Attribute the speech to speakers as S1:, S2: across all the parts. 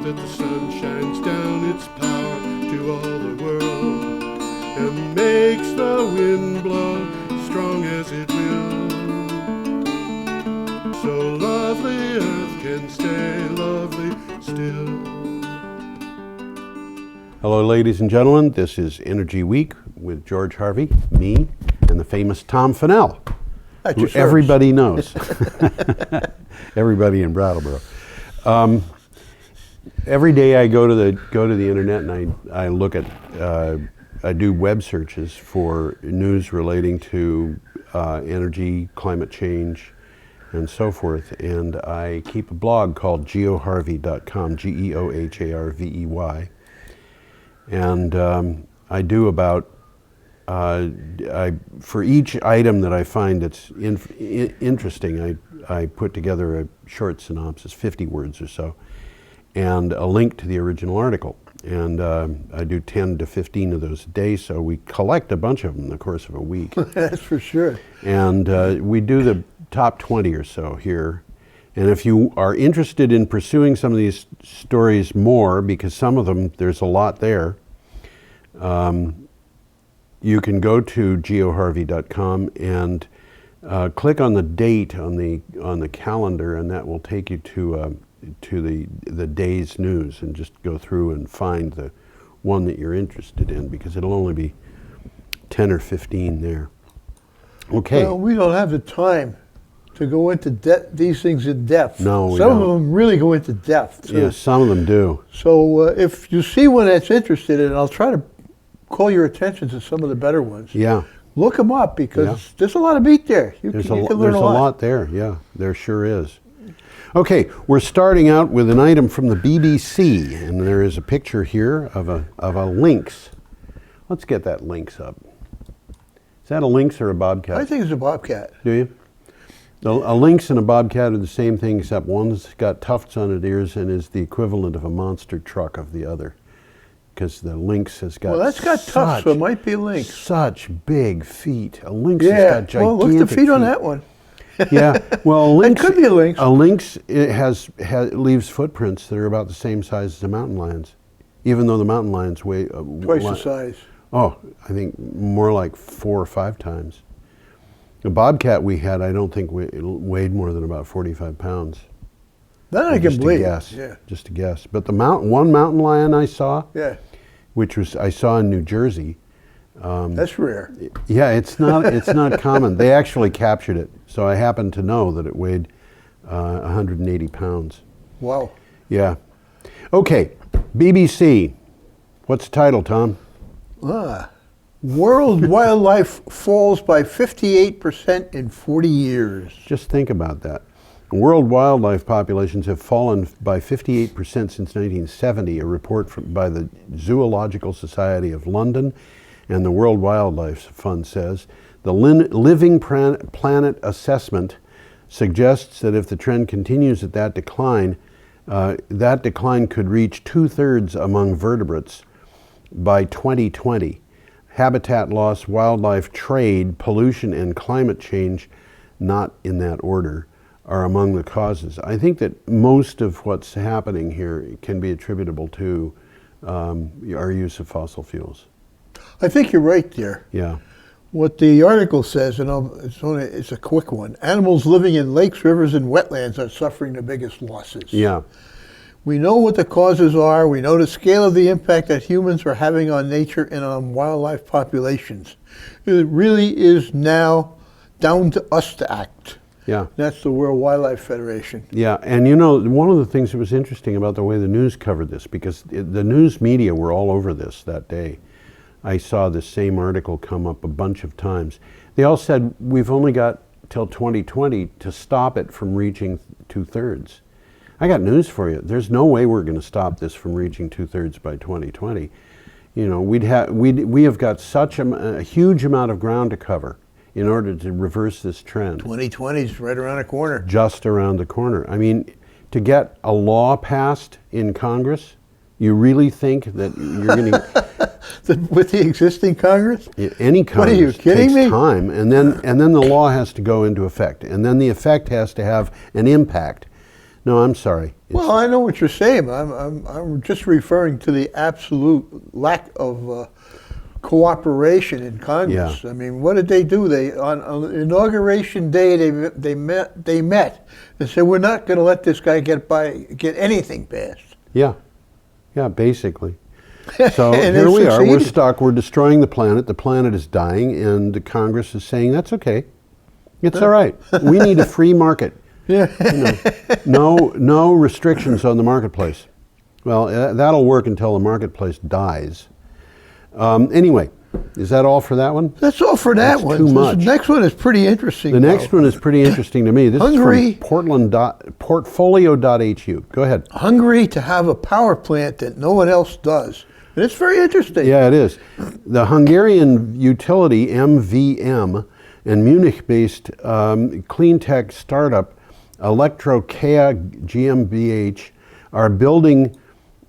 S1: that the sun shines down its power to all the world and makes the wind blow strong as it will. So lovely earth can stay lovely still.
S2: Hello, ladies and gentlemen. This is Energy Week with George Harvey, me, and the famous Tom Fennell, who everybody knows. Everybody in Brattleboro. Every day I go to the internet and I look at I do web searches for news relating to energy, climate change, and so forth. And I keep a blog called geoharvey.com, Geoharvey. And I do about, for each item that I find that's interesting, I put together a short synopsis, 50 words or so, and a link to the original article. And I do 10 to 15 of those a day, so we collect a bunch of them in the course of a week.
S3: That's for sure.
S2: And we do the top 20 or so here. And if you are interested in pursuing some of these stories more, because some of them, there's a lot there, you can go to geoharvey.com and click on the date on the calendar, and that will take you to the day's news, and just go through and find the one that you're interested in, because it'll only be 10 or 15 there. Okay.
S3: Well, we don't have the time to go into these things in depth.
S2: No, we
S3: Some
S2: don't.
S3: of them really go into depth.
S2: Yeah, some of them do.
S3: So if you see one that's interested in it, I'll try to call your attention to some of the better ones.
S2: Yeah.
S3: Look them up, because there's a lot of meat there. You can learn
S2: There's
S3: a
S2: a
S3: lot.
S2: lot there, yeah, there sure is. Okay, we're starting out with an item from the BBC, and there is a picture here of a lynx. Let's get that lynx up. Is that a lynx or a bobcat?
S3: I think it's a bobcat.
S2: Do you? A lynx and a bobcat are the same thing, except one's got tufts on its ears and is the equivalent of a monster truck of the other. Because the lynx has got
S3: Well, that's got tufts, so it might be a lynx.
S2: Such big feet. A lynx has got gigantic
S3: well, look at the feet on that one.
S2: Yeah, well, a lynx,
S3: It could be a lynx.
S2: A lynx leaves footprints that are about the same size as the mountain lions, even though the mountain lions weigh
S3: Twice the size.
S2: Oh, I think more like 4 or 5 times. The bobcat we had, I don't think weighed more than about 45 pounds.
S3: That I can believe.
S2: Just a guess. But the one mountain lion I saw, which I saw in New Jersey.
S3: That's rare.
S2: Yeah, it's not common. They actually captured it, so I happen to know that it weighed 180 pounds.
S3: Wow.
S2: Yeah. Okay, BBC. What's the title, Tom?
S3: World wildlife falls by 58% in 40 years.
S2: Just think about that. World wildlife populations have fallen by 58% since 1970, a report by the Zoological Society of London and the World Wildlife Fund says. The Living Planet Assessment suggests that if the trend continues at that decline could reach 2/3 among vertebrates by 2020. Habitat loss, wildlife trade, pollution, and climate change, not in that order, are among the causes. I think that most of what's happening here can be attributable to our use of fossil fuels.
S3: I think you're right there.
S2: Yeah.
S3: What the article says, and it's a quick one, animals living in lakes, rivers, and wetlands are suffering the biggest losses.
S2: Yeah.
S3: We know what the causes are. We know the scale of the impact that humans are having on nature and on wildlife populations. It really is now down to us to act.
S2: Yeah.
S3: That's the World Wildlife Federation.
S2: Yeah, and one of the things that was interesting about the way the news covered this, because the news media were all over this that day. I saw the same article come up a bunch of times. They all said, we've only got till 2020 to stop it from reaching 2/3. I got news for you. There's no way we're going to stop this from reaching 2/3 by 2020. We have got such a huge amount of ground to cover in order to reverse this trend.
S3: 2020 is right around the corner.
S2: Just around the corner. I mean, to get a law passed in Congress, you really think that you're going to
S3: with the existing Congress?
S2: Any Congress
S3: what are you kidding
S2: takes
S3: me?
S2: time, and then the law has to go into effect, and then the effect has to have an impact. No, I'm sorry.
S3: Well, I know what you're saying. I'm just referring to the absolute lack of cooperation in Congress.
S2: Yeah.
S3: I mean, what did they do? They on inauguration day they met and said we're not going to let this guy get anything passed.
S2: Yeah, yeah, basically. So
S3: And
S2: here
S3: they
S2: we are. We're
S3: succeeded.
S2: stuck. We're destroying the planet. The planet is dying, and the Congress is saying that's okay. It's all right. We need a free market.
S3: Yeah.
S2: No restrictions on the marketplace. Well, that'll work until the marketplace dies. Anyway, is that all for that one?
S3: That's all for that
S2: That's
S3: one.
S2: too much.
S3: This next one is pretty interesting.
S2: The next one is pretty interesting to me. This
S3: Hungary.
S2: is from portfolio.hu. Go ahead.
S3: Hungary to have a power plant that no one else does. And it's very interesting.
S2: Yeah, it is. The Hungarian utility MVM and Munich-based clean tech startup Electrokea GmbH are building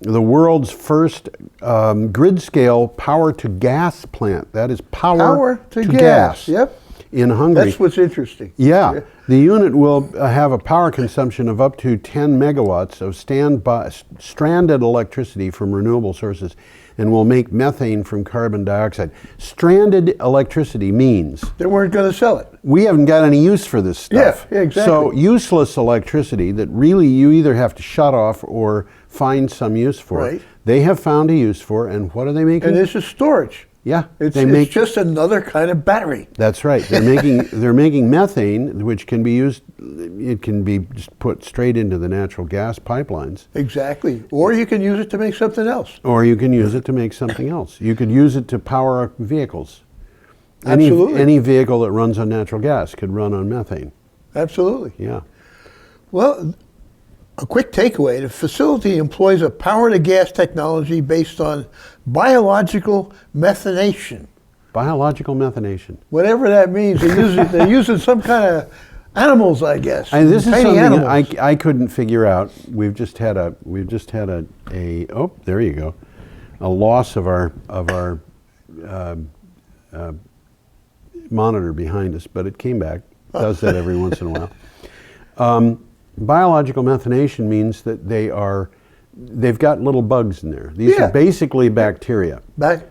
S2: the world's first grid-scale power-to-gas plant. That is power to gas.
S3: Yep.
S2: In Hungary.
S3: That's what's interesting.
S2: Yeah. The unit will have a power consumption of up to 10 megawatts of stranded electricity from renewable sources and will make methane from carbon dioxide. Stranded electricity means
S3: They weren't going to sell it.
S2: we haven't got any use for this stuff.
S3: Yeah, exactly.
S2: So useless electricity that really you either have to shut off or find some use for.
S3: Right.
S2: They have found a use for, and what are they making?
S3: And this is storage.
S2: Yeah,
S3: It's
S2: they make.
S3: just another kind of battery.
S2: That's right. They're making methane, which can be used. It can be just put straight into the natural gas pipelines,
S3: Exactly. Or you can use it to make something else.
S2: or you can use it to make something else. You could use it to power vehicles.
S3: Absolutely.
S2: Any vehicle that runs on natural gas could run on methane.
S3: Absolutely.
S2: Yeah.
S3: Well, a quick takeaway, the facility employs a power-to-gas technology based on biological methanation.
S2: Biological methanation.
S3: Whatever that means, they're using some kind of animals, I guess.
S2: This is
S3: tiny
S2: something
S3: animals.
S2: I couldn't figure out. We've just had a oh, there you go, a loss of our monitor behind us, but it came back. Does that every once in a while. Biological methanation means that they've got little bugs in there. These
S3: Yeah.
S2: are basically bacteria.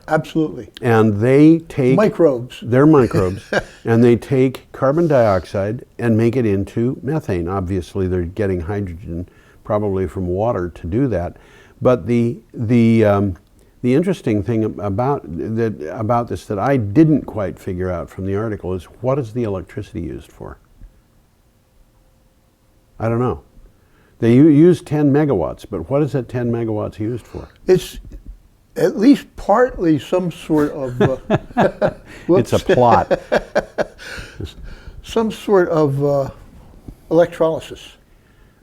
S3: Absolutely.
S2: And they take
S3: Microbes.
S2: They're microbes, and they take carbon dioxide and make it into methane. Obviously, they're getting hydrogen, probably from water, to do that. But the interesting thing about this that I didn't quite figure out from the article is, what is the electricity used for? I don't know. They use 10 megawatts, but what is that 10 megawatts used for?
S3: It's at least partly some sort of
S2: It's a plot.
S3: some sort of electrolysis.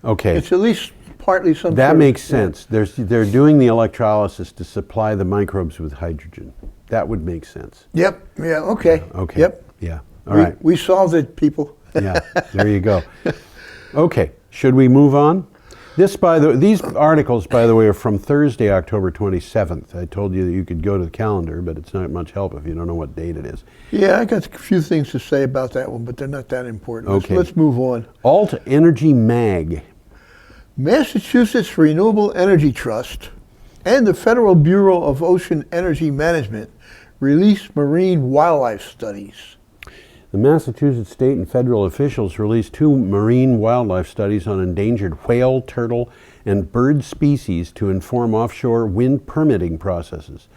S2: Okay.
S3: It's at least partly some
S2: That
S3: sort
S2: makes
S3: of,
S2: sense. They're doing the electrolysis to supply the microbes with hydrogen. That would make sense.
S3: Yep. Yeah. Okay.
S2: Okay.
S3: Yep.
S2: Yeah. All right.
S3: We solved it, people.
S2: Yeah. There you go. Okay. Should we move on? These articles, by the way, are from Thursday, October 27th. I told you that you could go to the calendar, but it's not much help if you don't know what date it is.
S3: Yeah, I got a few things to say about that one, but they're not that important.
S2: Okay.
S3: Let's move on.
S2: Alt Energy Mag.
S3: Massachusetts Renewable Energy Trust and the Federal Bureau of Ocean Energy Management released marine wildlife studies.
S2: The Massachusetts state and federal officials released 2 marine wildlife studies on endangered whale, turtle, and bird species to inform offshore wind permitting processes.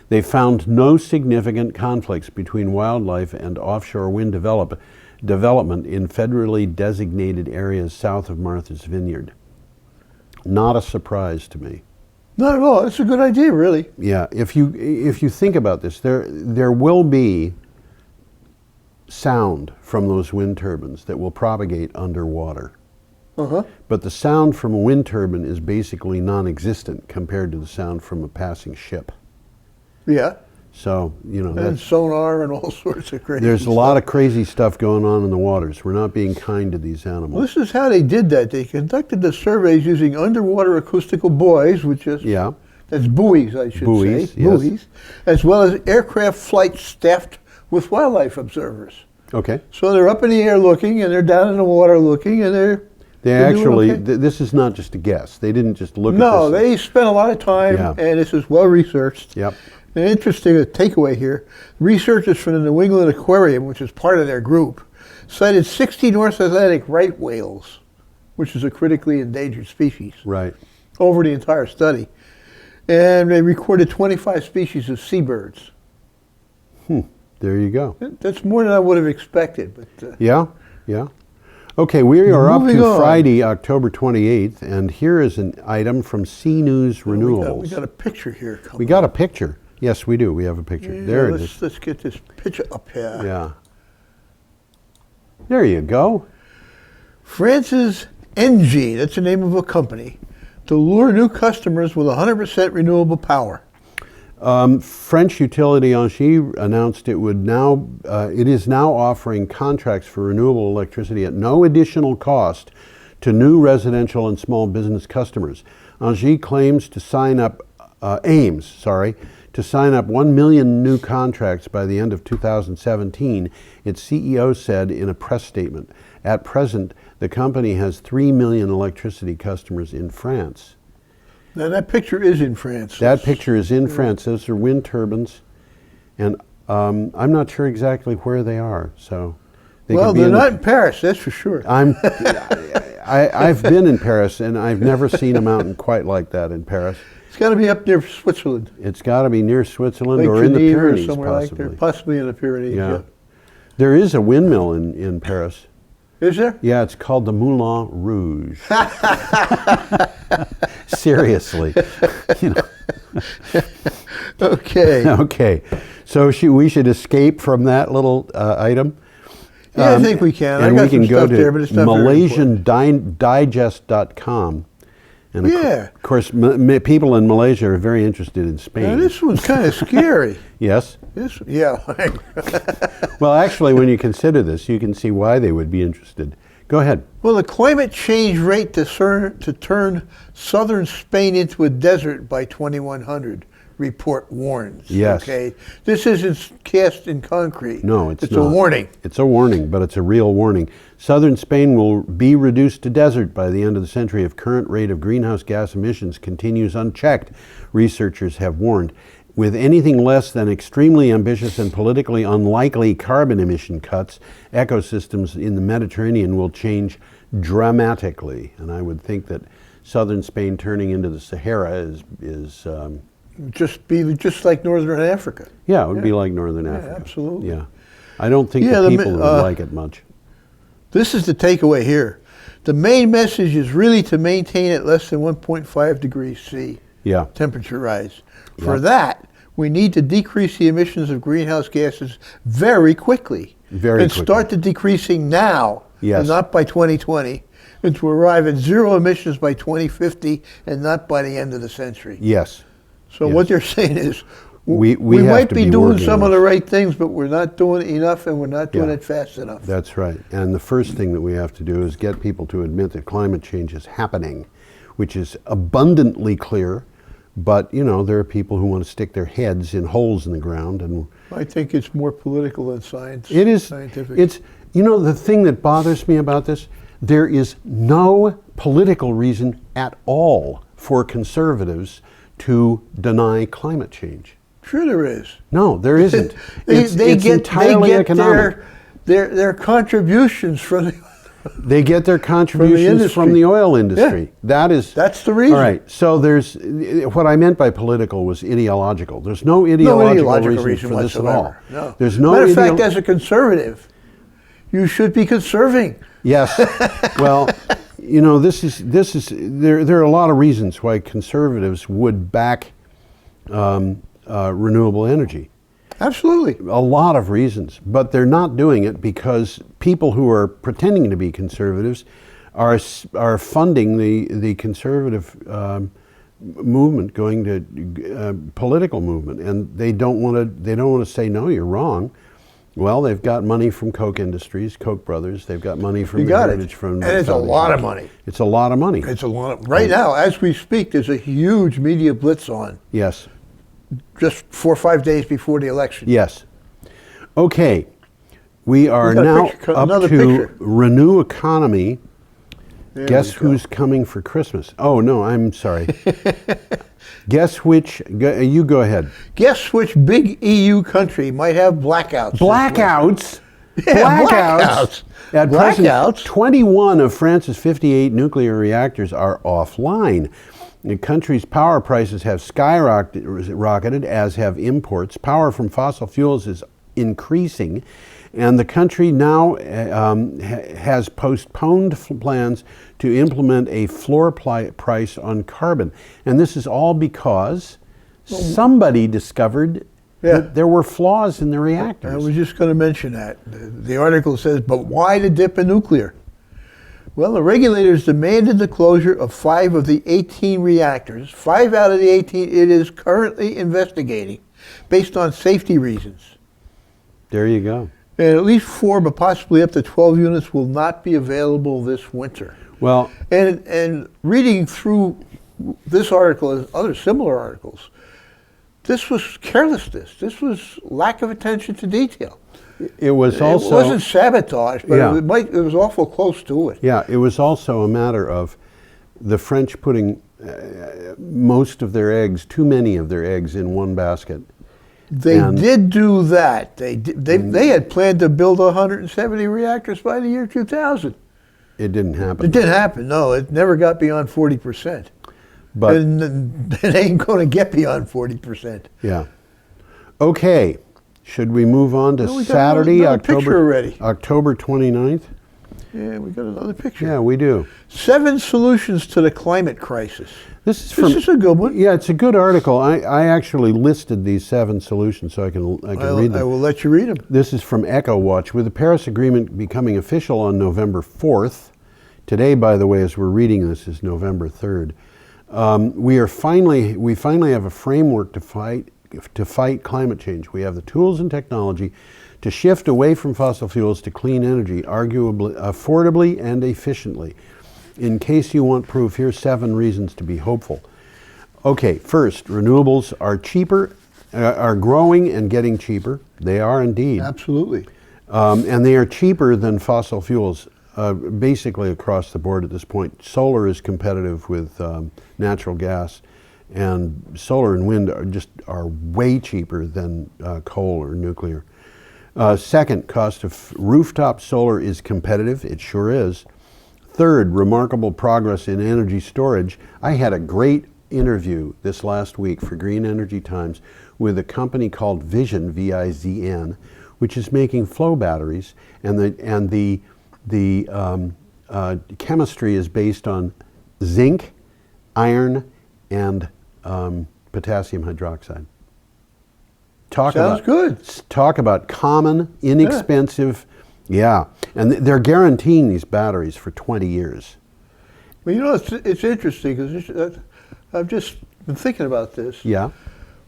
S2: They found no significant conflicts between wildlife and offshore wind development in federally designated areas south of Martha's Vineyard. Not a surprise to me.
S3: Not at all. It's a good idea, really.
S2: Yeah, if you think about this, there will be sound from those wind turbines that will propagate underwater.
S3: Uh-huh.
S2: But the sound from a wind turbine is basically non-existent compared to the sound from a passing ship.
S3: Yeah.
S2: So,
S3: And
S2: that's,
S3: sonar and all sorts of crazy
S2: there's a
S3: stuff.
S2: lot of crazy stuff going on in the waters. We're not being kind to these
S3: Well,
S2: animals.
S3: this is how they did that. They conducted the surveys using underwater acoustical buoys, which is
S2: Yeah,
S3: that's buoys, I should
S2: Buoys,
S3: say,
S2: yes.
S3: buoys, as well as aircraft flights staffed with wildlife observers.
S2: okay.
S3: So they're up in the air looking, and they're down in the water looking, and they're
S2: They
S3: They're doing
S2: actually,
S3: okay?
S2: this is not just a guess. They didn't just look
S3: No,
S2: at this.
S3: they spent a lot of time,
S2: Yeah.
S3: and this is well researched.
S2: Yep.
S3: An interesting takeaway here: researchers from the New England Aquarium, which is part of their group, cited 60 North Atlantic right whales, which is a critically endangered species,
S2: Right.
S3: over the entire study, and they recorded 25 species of seabirds.
S2: There you go.
S3: That's more than I would have expected. But
S2: Yeah, yeah. Okay, we are up
S3: Moving
S2: to
S3: on.
S2: Friday, October 28th, and here is an item from C News Renewables.
S3: we got a picture here.
S2: We got a picture. Yes, we do. We have a picture. There it is.
S3: Let's get this picture up here.
S2: Yeah. There you go.
S3: France's Engie, that's the name of a company, to lure new customers with 100% renewable power.
S2: French utility Engie announced it is now offering contracts for renewable electricity at no additional cost to new residential and small business customers. Engie aims to sign up 1 million new contracts by the end of 2017, its CEO said in a press statement. At present, the company has 3 million electricity customers in France.
S3: Now that picture is in France.
S2: That picture is in France. Those are wind turbines, and I'm not sure exactly where they are. So,
S3: Well, they're not in Paris, that's for sure.
S2: I've been in Paris, and I've never seen a mountain quite like that in Paris.
S3: It's got to be up near Switzerland.
S2: It's got to be near Switzerland
S3: Lake
S2: or in the
S3: Geneva or
S2: Pyrenees,
S3: somewhere
S2: possibly.
S3: like there. Possibly in the Pyrenees,
S2: Yeah.
S3: yeah.
S2: There is a windmill in Paris.
S3: Is there?
S2: Yeah, it's called the Moulin Rouge. Seriously. You know.
S3: Okay.
S2: Okay. So we should escape from that little item.
S3: Yeah, I think we can. I
S2: And
S3: got
S2: we can
S3: some
S2: go
S3: stuff
S2: to
S3: there, but it's not very important.
S2: MalaysianDigest.com. And
S3: Yeah.
S2: of course, people in Malaysia are very interested in Spain.
S3: Now, this one's kind of scary.
S2: Yes?
S3: Yeah.
S2: Well, actually, when you consider this, you can see why they would be interested. Go ahead.
S3: Well, the climate change rate to turn southern Spain into a desert by 2100, report warns.
S2: Yes.
S3: Okay. This isn't cast in concrete.
S2: No, it's
S3: It's
S2: not.
S3: a warning.
S2: It's a warning, but it's a real warning. Southern Spain will be reduced to desert by the end of the century if current rate of greenhouse gas emissions continues unchecked, researchers have warned. With anything less than extremely ambitious and politically unlikely carbon emission cuts, ecosystems in the Mediterranean will change dramatically. And I would think that southern Spain turning into the Sahara is
S3: Just like northern Africa.
S2: yeah, it would be like northern Africa.
S3: Absolutely.
S2: Yeah. I don't think
S3: Yeah,
S2: the
S3: the
S2: people would like it much.
S3: This is the takeaway here. The main message is really to maintain at less than 1.5 degrees C
S2: Yeah.
S3: temperature rise. For
S2: Yep.
S3: that, we need to decrease the emissions of greenhouse gases very quickly.
S2: Very
S3: and
S2: quickly.
S3: start the decreasing now,
S2: Yes.
S3: and not by 2020, and to arrive at zero emissions by 2050 and not by the end of the century.
S2: Yes.
S3: So
S2: Yes.
S3: what they're saying is,
S2: We have
S3: might
S2: to
S3: be
S2: be
S3: doing
S2: working
S3: some
S2: on
S3: of the
S2: this.
S3: right things, but we're not doing enough, and we're not doing
S2: Yeah.
S3: it fast enough.
S2: That's right. And the first thing that we have to do is get people to admit that climate change is happening, which is abundantly clear. But, you know, there are people who want to stick their heads in holes in the ground. And
S3: I think it's more political than science.
S2: it is,
S3: scientific.
S2: it's, you know, the thing that bothers me about this, there is no political reason at all for conservatives to deny climate change.
S3: Sure there is.
S2: No, there isn't. It's
S3: They
S2: entirely
S3: get
S2: economic.
S3: their contributions from the,
S2: They get their contributions from
S3: industry.
S2: the oil industry.
S3: That's the reason.
S2: All right. So there's what I meant by political was ideological. There's no ideological reason for this at all.
S3: whatsoever. No.
S2: There's no
S3: Matter of fact, as a conservative, you should be conserving.
S2: Yes. Well, you know, this is there are a lot of reasons why conservatives would back renewable energy.
S3: Absolutely.
S2: A lot of reasons, but they're not doing it because people who are pretending to be conservatives are funding the conservative movement, going to political movement, and they don't want to say no, you're wrong. Well, they've got money from Koch Industries, Koch brothers. They've got money from
S3: You
S2: the
S3: got it.
S2: Heritage from
S3: And it's a lot of money.
S2: It's a lot of money.
S3: It's a lot. Right now, as we speak, there's a huge media blitz on
S2: Yes.
S3: just 4 or 5 days before the election.
S2: Yes. Okay. We are
S3: got a
S2: now
S3: picture,
S2: up
S3: another
S2: to
S3: picture.
S2: Renew Economy.
S3: There
S2: Guess
S3: we go.
S2: who's coming for Christmas? Oh, no, I'm sorry. Guess which, you go ahead.
S3: Guess which big EU country might have blackouts? this winter?
S2: Blackouts?
S3: Yeah, blackouts.
S2: At present,
S3: Blackouts?
S2: 21 of France's 58 nuclear reactors are offline. The country's power prices have skyrocketed, as have imports. Power from fossil fuels is increasing, and the country now has postponed plans to implement a floor price on carbon. And this is all because somebody discovered that there were flaws in the reactors.
S3: I was just going to mention that. The article says, but why the dip in nuclear? Well, the regulators demanded the closure of 5 of the 18 reactors. 5 out of the 18 it is currently investigating based on safety reasons.
S2: There you go.
S3: And at least 4, but possibly up to 12 units will not be available this winter.
S2: Well,
S3: And reading through this article and other similar articles, this was carelessness. This was lack of attention to detail.
S2: it was also...
S3: It wasn't sabotage, but
S2: Yeah.
S3: it was awful close to it.
S2: Yeah, it was also a matter of the French putting most of their eggs, too many of their eggs, in one basket.
S3: They
S2: And-
S3: did do that. They had planned to build 170 reactors by the year 2000.
S2: It didn't happen.
S3: It didn't happen. No, it never got beyond 40%.
S2: But
S3: And it ain't going to get beyond 40%.
S2: yeah. Okay. Should we move on to
S3: No, we got
S2: Saturday,
S3: another picture already.
S2: October 29th?
S3: Yeah, we got another picture.
S2: Yeah, we do.
S3: 7 solutions to the climate crisis.
S2: This is from...
S3: This is a good one.
S2: Yeah, it's a good article. I actually listed these 7 solutions so I can read them.
S3: I will let you read them.
S2: This is from EcoWatch. With the Paris Agreement becoming official on November 4th, today, by the way, as we're reading this, is November 3rd, we finally have a framework to fight climate change. We have the tools and technology to shift away from fossil fuels to clean energy, arguably, affordably and efficiently. In case you want proof, here's 7 reasons to be hopeful. Okay, first, renewables are cheaper, are growing and getting cheaper. They are indeed.
S3: Absolutely.
S2: And they are cheaper than fossil fuels, basically across the board at this point. Solar is competitive with natural gas, and solar and wind are way cheaper than coal or nuclear. Second, cost of rooftop solar is competitive. It sure is. Third, remarkable progress in energy storage. I had a great interview this last week for Green Energy Times with a company called Vision, V-I-Z-N, which is making flow batteries, and the chemistry is based on zinc, iron, and potassium hydroxide.
S3: Sounds good.
S2: Talk about common, inexpensive, yeah. And they're guaranteeing these batteries for 20 years.
S3: Well, you know, it's interesting because I've just been thinking about this.
S2: Yeah,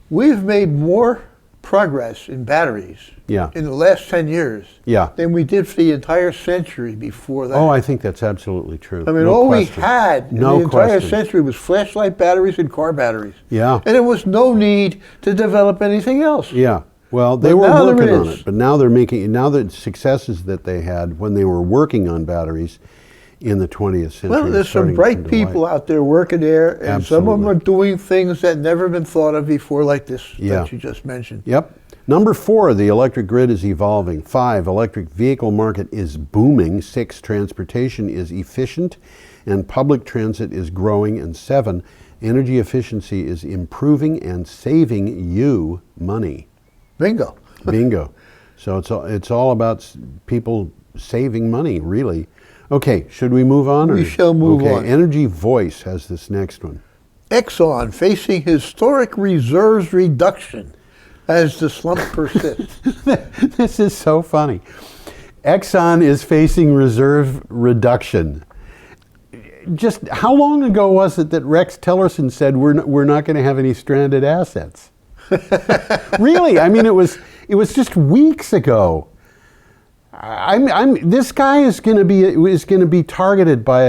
S3: We've made more progress in batteries
S2: yeah,
S3: in the last 10 years
S2: yeah.
S3: than we did for the entire century before that.
S2: Oh, I think that's absolutely true.
S3: I mean,
S2: No
S3: all
S2: question.
S3: we had in
S2: No
S3: the entire
S2: question.
S3: century was flashlight batteries and car batteries.
S2: Yeah,
S3: And there was no need to develop anything else.
S2: yeah. Well, they
S3: But
S2: were
S3: now there
S2: working on
S3: is.
S2: it, but now they're making, now the successes that they had when they were working on batteries in the 20th century.
S3: Well, there's some bright people out there working there, and some of them are doing things that never been thought of before, like this that you just mentioned.
S2: Yep. Number 4, the electric grid is evolving. 5, electric vehicle market is booming. 6, transportation is efficient and public transit is growing. And 7, energy efficiency is improving and saving you money.
S3: Bingo.
S2: Bingo. So it's all about people saving money, really. Okay, should we move on?
S3: We shall move on.
S2: Okay, Energy Voice has this next one.
S3: Exxon facing historic reserves reduction as the slump persists.
S2: This is so funny. Exxon is facing reserve reduction. Just how long ago was it that Rex Tillerson said we're not going to have any stranded assets? Really? I mean, it was just weeks ago. This guy is going to be targeted by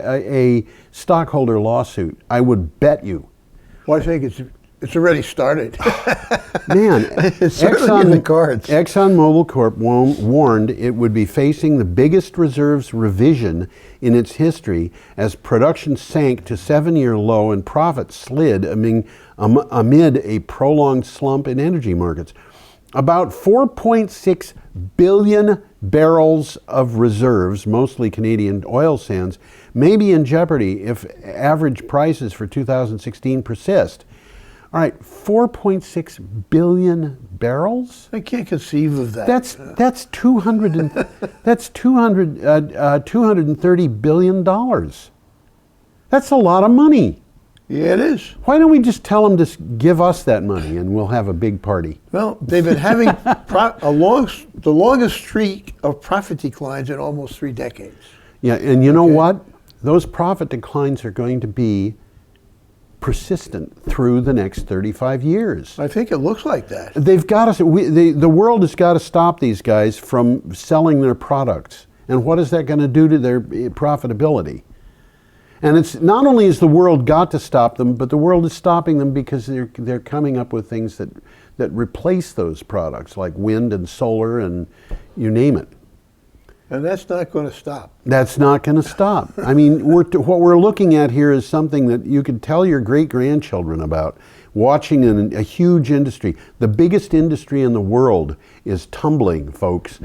S2: a stockholder lawsuit. I would bet you.
S3: Well, I think it's It's already started.
S2: Man,
S3: It's certainly in the cards.
S2: ExxonMobil Corp warned it would be facing the biggest reserves revision in its history as production sank to 7-year low and profits slid amid a prolonged slump in energy markets. About 4.6 billion barrels of reserves, mostly Canadian oil sands, may be in jeopardy if average prices for 2016 persist. All right, 4.6 billion barrels?
S3: I can't conceive of that.
S2: That's $230 billion. That's a lot of money.
S3: Yeah, it is.
S2: Why don't we just tell them to give us that money and we'll have a big party?
S3: Well, they've been having the longest streak of profit declines in almost 3 decades.
S2: Yeah, and you know what? Those profit declines are going to be persistent through the next 35 years.
S3: I think it looks like that.
S2: They've got to. The world has got to stop these guys from selling their products. And what is that going to do to their profitability? And it's not only has the world got to stop them, but the world is stopping them because they're coming up with things that replace those products, like wind and solar and you name it.
S3: And that's not going to stop.
S2: That's not going to stop. I mean, what we're looking at here is something that you could tell your great-grandchildren about. Watching a huge industry. The biggest industry in the world is tumbling, folks.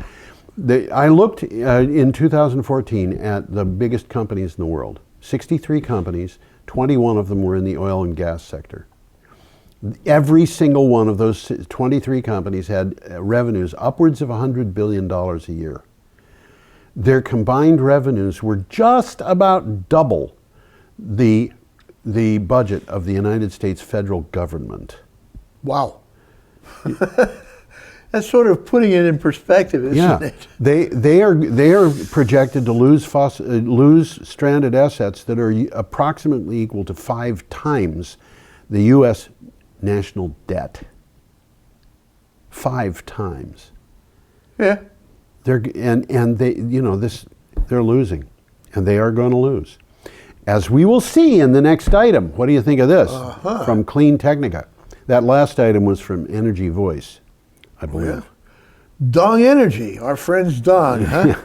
S2: I looked in 2014 at the biggest companies in the world. 63 companies, 21 of them were in the oil and gas sector. Every single one of those 23 companies had revenues upwards of $100 billion a year. Their combined revenues were just about double the budget of the United States federal government.
S3: Wow. That's sort of putting it in perspective, isn't it?
S2: They are projected to lose stranded assets that are approximately equal to 5 times the U.S. national debt. 5 times.
S3: Yeah.
S2: They're losing, and they are going to lose, as we will see in the next item. What do you think of this? From Clean Technica? That last item was from Energy Voice, I believe.
S3: Yeah. Dong Energy, our friends Dong, huh?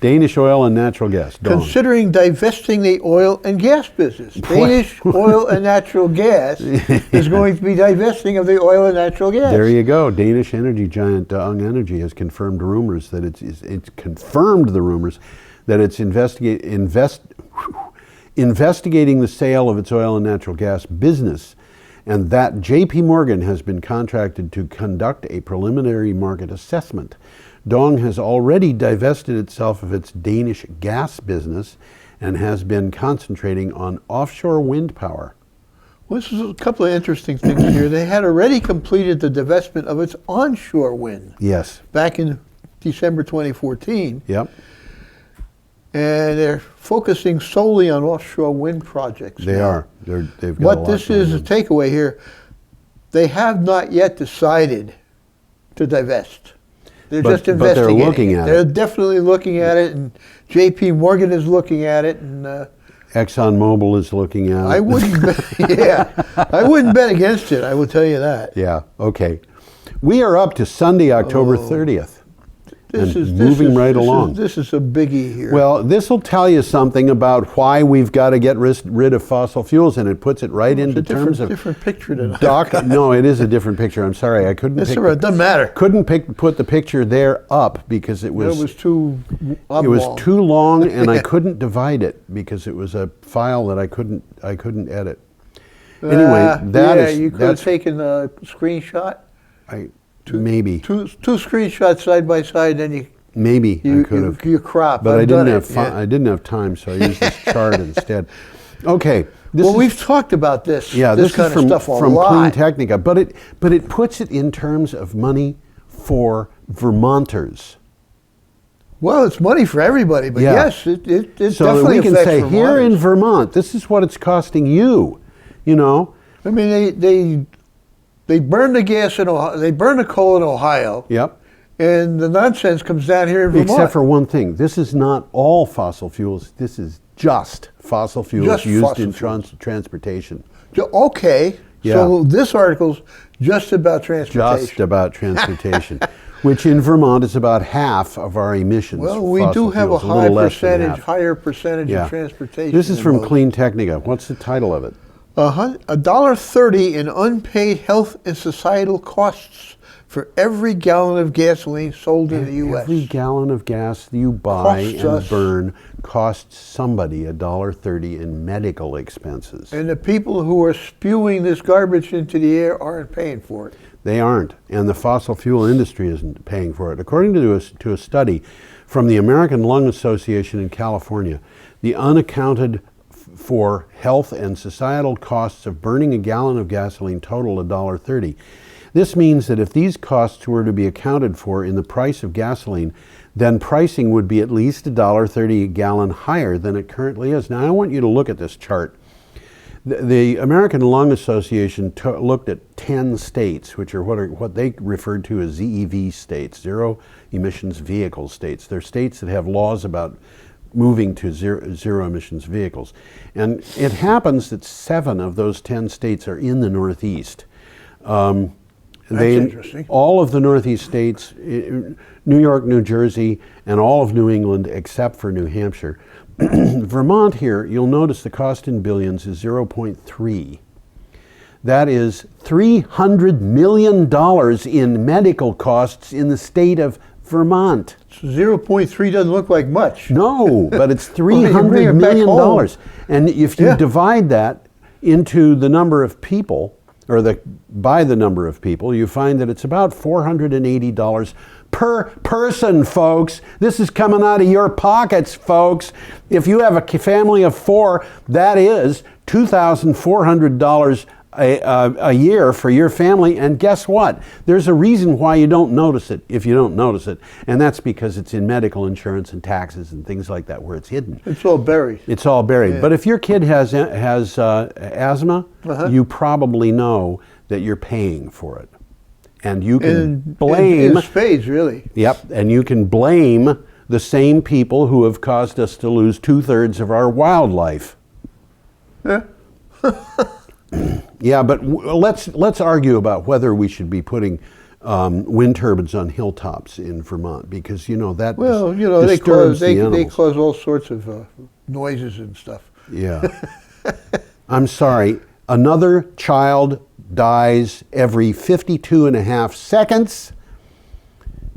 S2: Danish oil and natural gas. Dong.
S3: Considering divesting the oil and gas business. Danish oil and natural gas is going to be divesting of the oil and natural gas.
S2: There you go. Danish energy giant Dong Energy has confirmed rumors that it's confirmed the rumors that it's investigating the sale of its oil and natural gas business, and that J.P. Morgan has been contracted to conduct a preliminary market assessment. Dong has already divested itself of its Danish gas business and has been concentrating on offshore wind power.
S3: Well, this is a couple of interesting things here. They had already completed the divestment of its onshore wind.
S2: Yes.
S3: Back in December 2014.
S2: Yep.
S3: And they're focusing solely on offshore wind projects.
S2: They
S3: now.
S2: are. They've got
S3: What this is a takeaway here, they have not yet decided to divest. They're just investigating.
S2: They're looking at it.
S3: They're definitely looking at it, and J.P. Morgan is looking at it, and
S2: ExxonMobil is looking at it.
S3: I wouldn't. I wouldn't bet against it. I will tell you that.
S2: Yeah. Okay. We are up to Sunday, October 30th. This is along.
S3: This is a biggie here.
S2: Well, this will tell you something about why we've got to get rid of fossil fuels, and it puts it right into terms of
S3: different picture than
S2: No, it is a different picture. I'm sorry, I couldn't.
S3: It doesn't matter.
S2: Couldn't put the picture there up because it was
S3: too.
S2: It was too long, and I couldn't divide it because it was a file that I couldn't edit. Anyway,
S3: you could have taken a screenshot.
S2: Maybe
S3: two screenshots side by side, then
S2: I could have.
S3: You crop.
S2: But I didn't have time, so I used this chart instead. Okay.
S3: We've talked about this.
S2: Yeah,
S3: this kind of stuff
S2: from Clean Technica, but it puts it in terms of money for Vermonters.
S3: Well, it's money for everybody, but yes, it
S2: so
S3: definitely
S2: we can
S3: affects
S2: say
S3: Vermonters.
S2: Here in Vermont, this is what it's costing you. You know.
S3: I mean, they burn the gas in Ohio. They burn the coal in Ohio.
S2: Yep.
S3: And the nonsense comes down here in Vermont.
S2: Except for one thing. This is not all fossil fuels. This is just fossil fuels used in transportation.
S3: Okay.
S2: Yeah.
S3: So this article's just about transportation.
S2: Just about transportation, which in Vermont is about half of our emissions.
S3: Well,
S2: for
S3: we
S2: fossil
S3: do have
S2: fuels,
S3: a
S2: little less than half.
S3: higher percentage
S2: Yeah.
S3: of transportation.
S2: This is from
S3: involved.
S2: Clean Technica. What's the title of it?
S3: $1.30 in unpaid health and societal costs for every gallon of gasoline sold in the U.S.
S2: Every gallon of gas you buy
S3: Costs
S2: and
S3: us.
S2: burn costs somebody $1.30 in medical expenses.
S3: And the people who are spewing this garbage into the air aren't paying for it.
S2: They aren't, and the fossil fuel industry isn't paying for it. According to a study from the American Lung Association in California, the unaccounted for health and societal costs of burning a gallon of gasoline total $1.30. This means that if these costs were to be accounted for in the price of gasoline, then pricing would be at least $1.30 a gallon higher than it currently is. Now I want you to look at this chart. The American Lung Association looked at 10 states, which are what they referred to as ZEV states, zero emissions vehicle states. They're states that have laws about moving to zero emissions vehicles. And it happens that 7 of those 10 states are in the Northeast.
S3: That's interesting.
S2: All of the Northeast states, New York, New Jersey, and all of New England except for New Hampshire. Vermont here, you'll notice the cost in billions is 0.3. That is $300 million in medical costs in the state of Vermont.
S3: 0.3 doesn't look like much.
S2: No, but it's
S3: Well, you bring it
S2: $300
S3: back
S2: million.
S3: home.
S2: And if you
S3: Yeah.
S2: divide that into the number of people, or by the number of people, you find that it's about $480 per person, folks. This is coming out of your pockets, folks. If you have a family of 4, that is $2,400 a year for your family. And guess what? There's a reason why you don't notice it if you don't notice it. And that's because it's in medical insurance and taxes and things like that where it's hidden.
S3: It's all buried.
S2: It's all buried.
S3: Yeah.
S2: But if your kid has asthma, you probably know that you're paying for it. And you can blame...
S3: in spades, really.
S2: Yep, and you can blame the same people who have caused us to lose 2/3 of our wildlife.
S3: Yeah.
S2: Yeah, but let's argue about whether we should be putting wind turbines on hilltops in Vermont, because that
S3: Well, they
S2: disturbs
S3: cause
S2: the
S3: they
S2: animals.
S3: cause all sorts of noises and stuff.
S2: Yeah. I'm sorry. Another child dies every 52 and a half seconds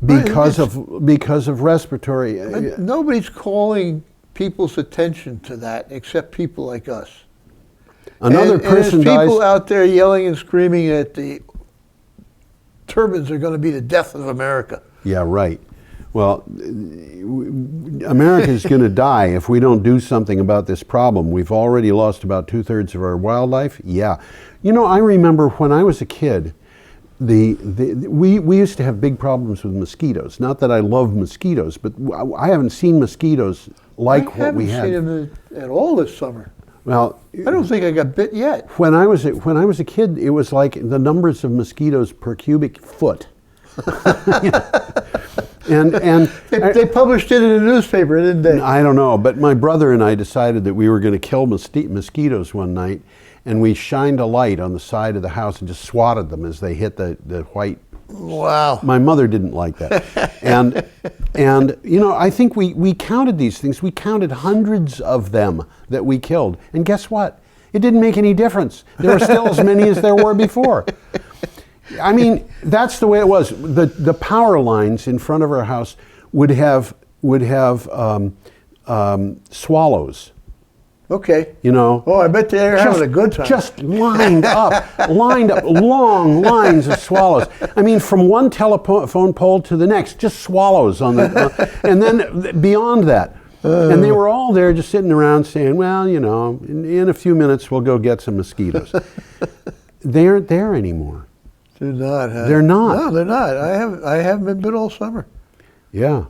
S2: because of respiratory.
S3: Nobody's calling people's attention to that except people like us.
S2: Another person
S3: and there's people
S2: dies.
S3: out there yelling and screaming that the turbines are going to be the death of America.
S2: Yeah, right. Well, America is going to die if we don't do something about this problem. We've already lost about 2/3 of our wildlife. Yeah. I remember when I was a kid, we used to have big problems with mosquitoes. Not that I love mosquitoes, but I haven't seen mosquitoes like what we
S3: I
S2: had.
S3: haven't seen them at all this summer.
S2: Well,
S3: I don't think I got bit yet.
S2: when I was a kid, it was like the numbers of mosquitoes per cubic foot. And
S3: They published it in a newspaper, didn't they?
S2: I don't know, but my brother and I decided that we were going to kill mosquitoes one night, and we shined a light on the side of the house and just swatted them as they hit the white.
S3: Wow.
S2: My mother didn't like that. and I think we counted these things. We counted hundreds of them that we killed. And guess what? It didn't make any difference. There were still as many as there were before. I mean, that's the way it was. The power lines in front of our house would have swallows.
S3: Okay.
S2: Oh,
S3: I bet they're having a good time.
S2: Just lined up, long lines of swallows. I mean, from one telephone pole to the next, just swallows on the, and then beyond that. And they were all there just sitting around saying, well, in a few minutes we'll go get some mosquitoes. They aren't there anymore.
S3: They're not, huh?
S2: They're not.
S3: No, they're not. I haven't been bit all summer.
S2: Yeah.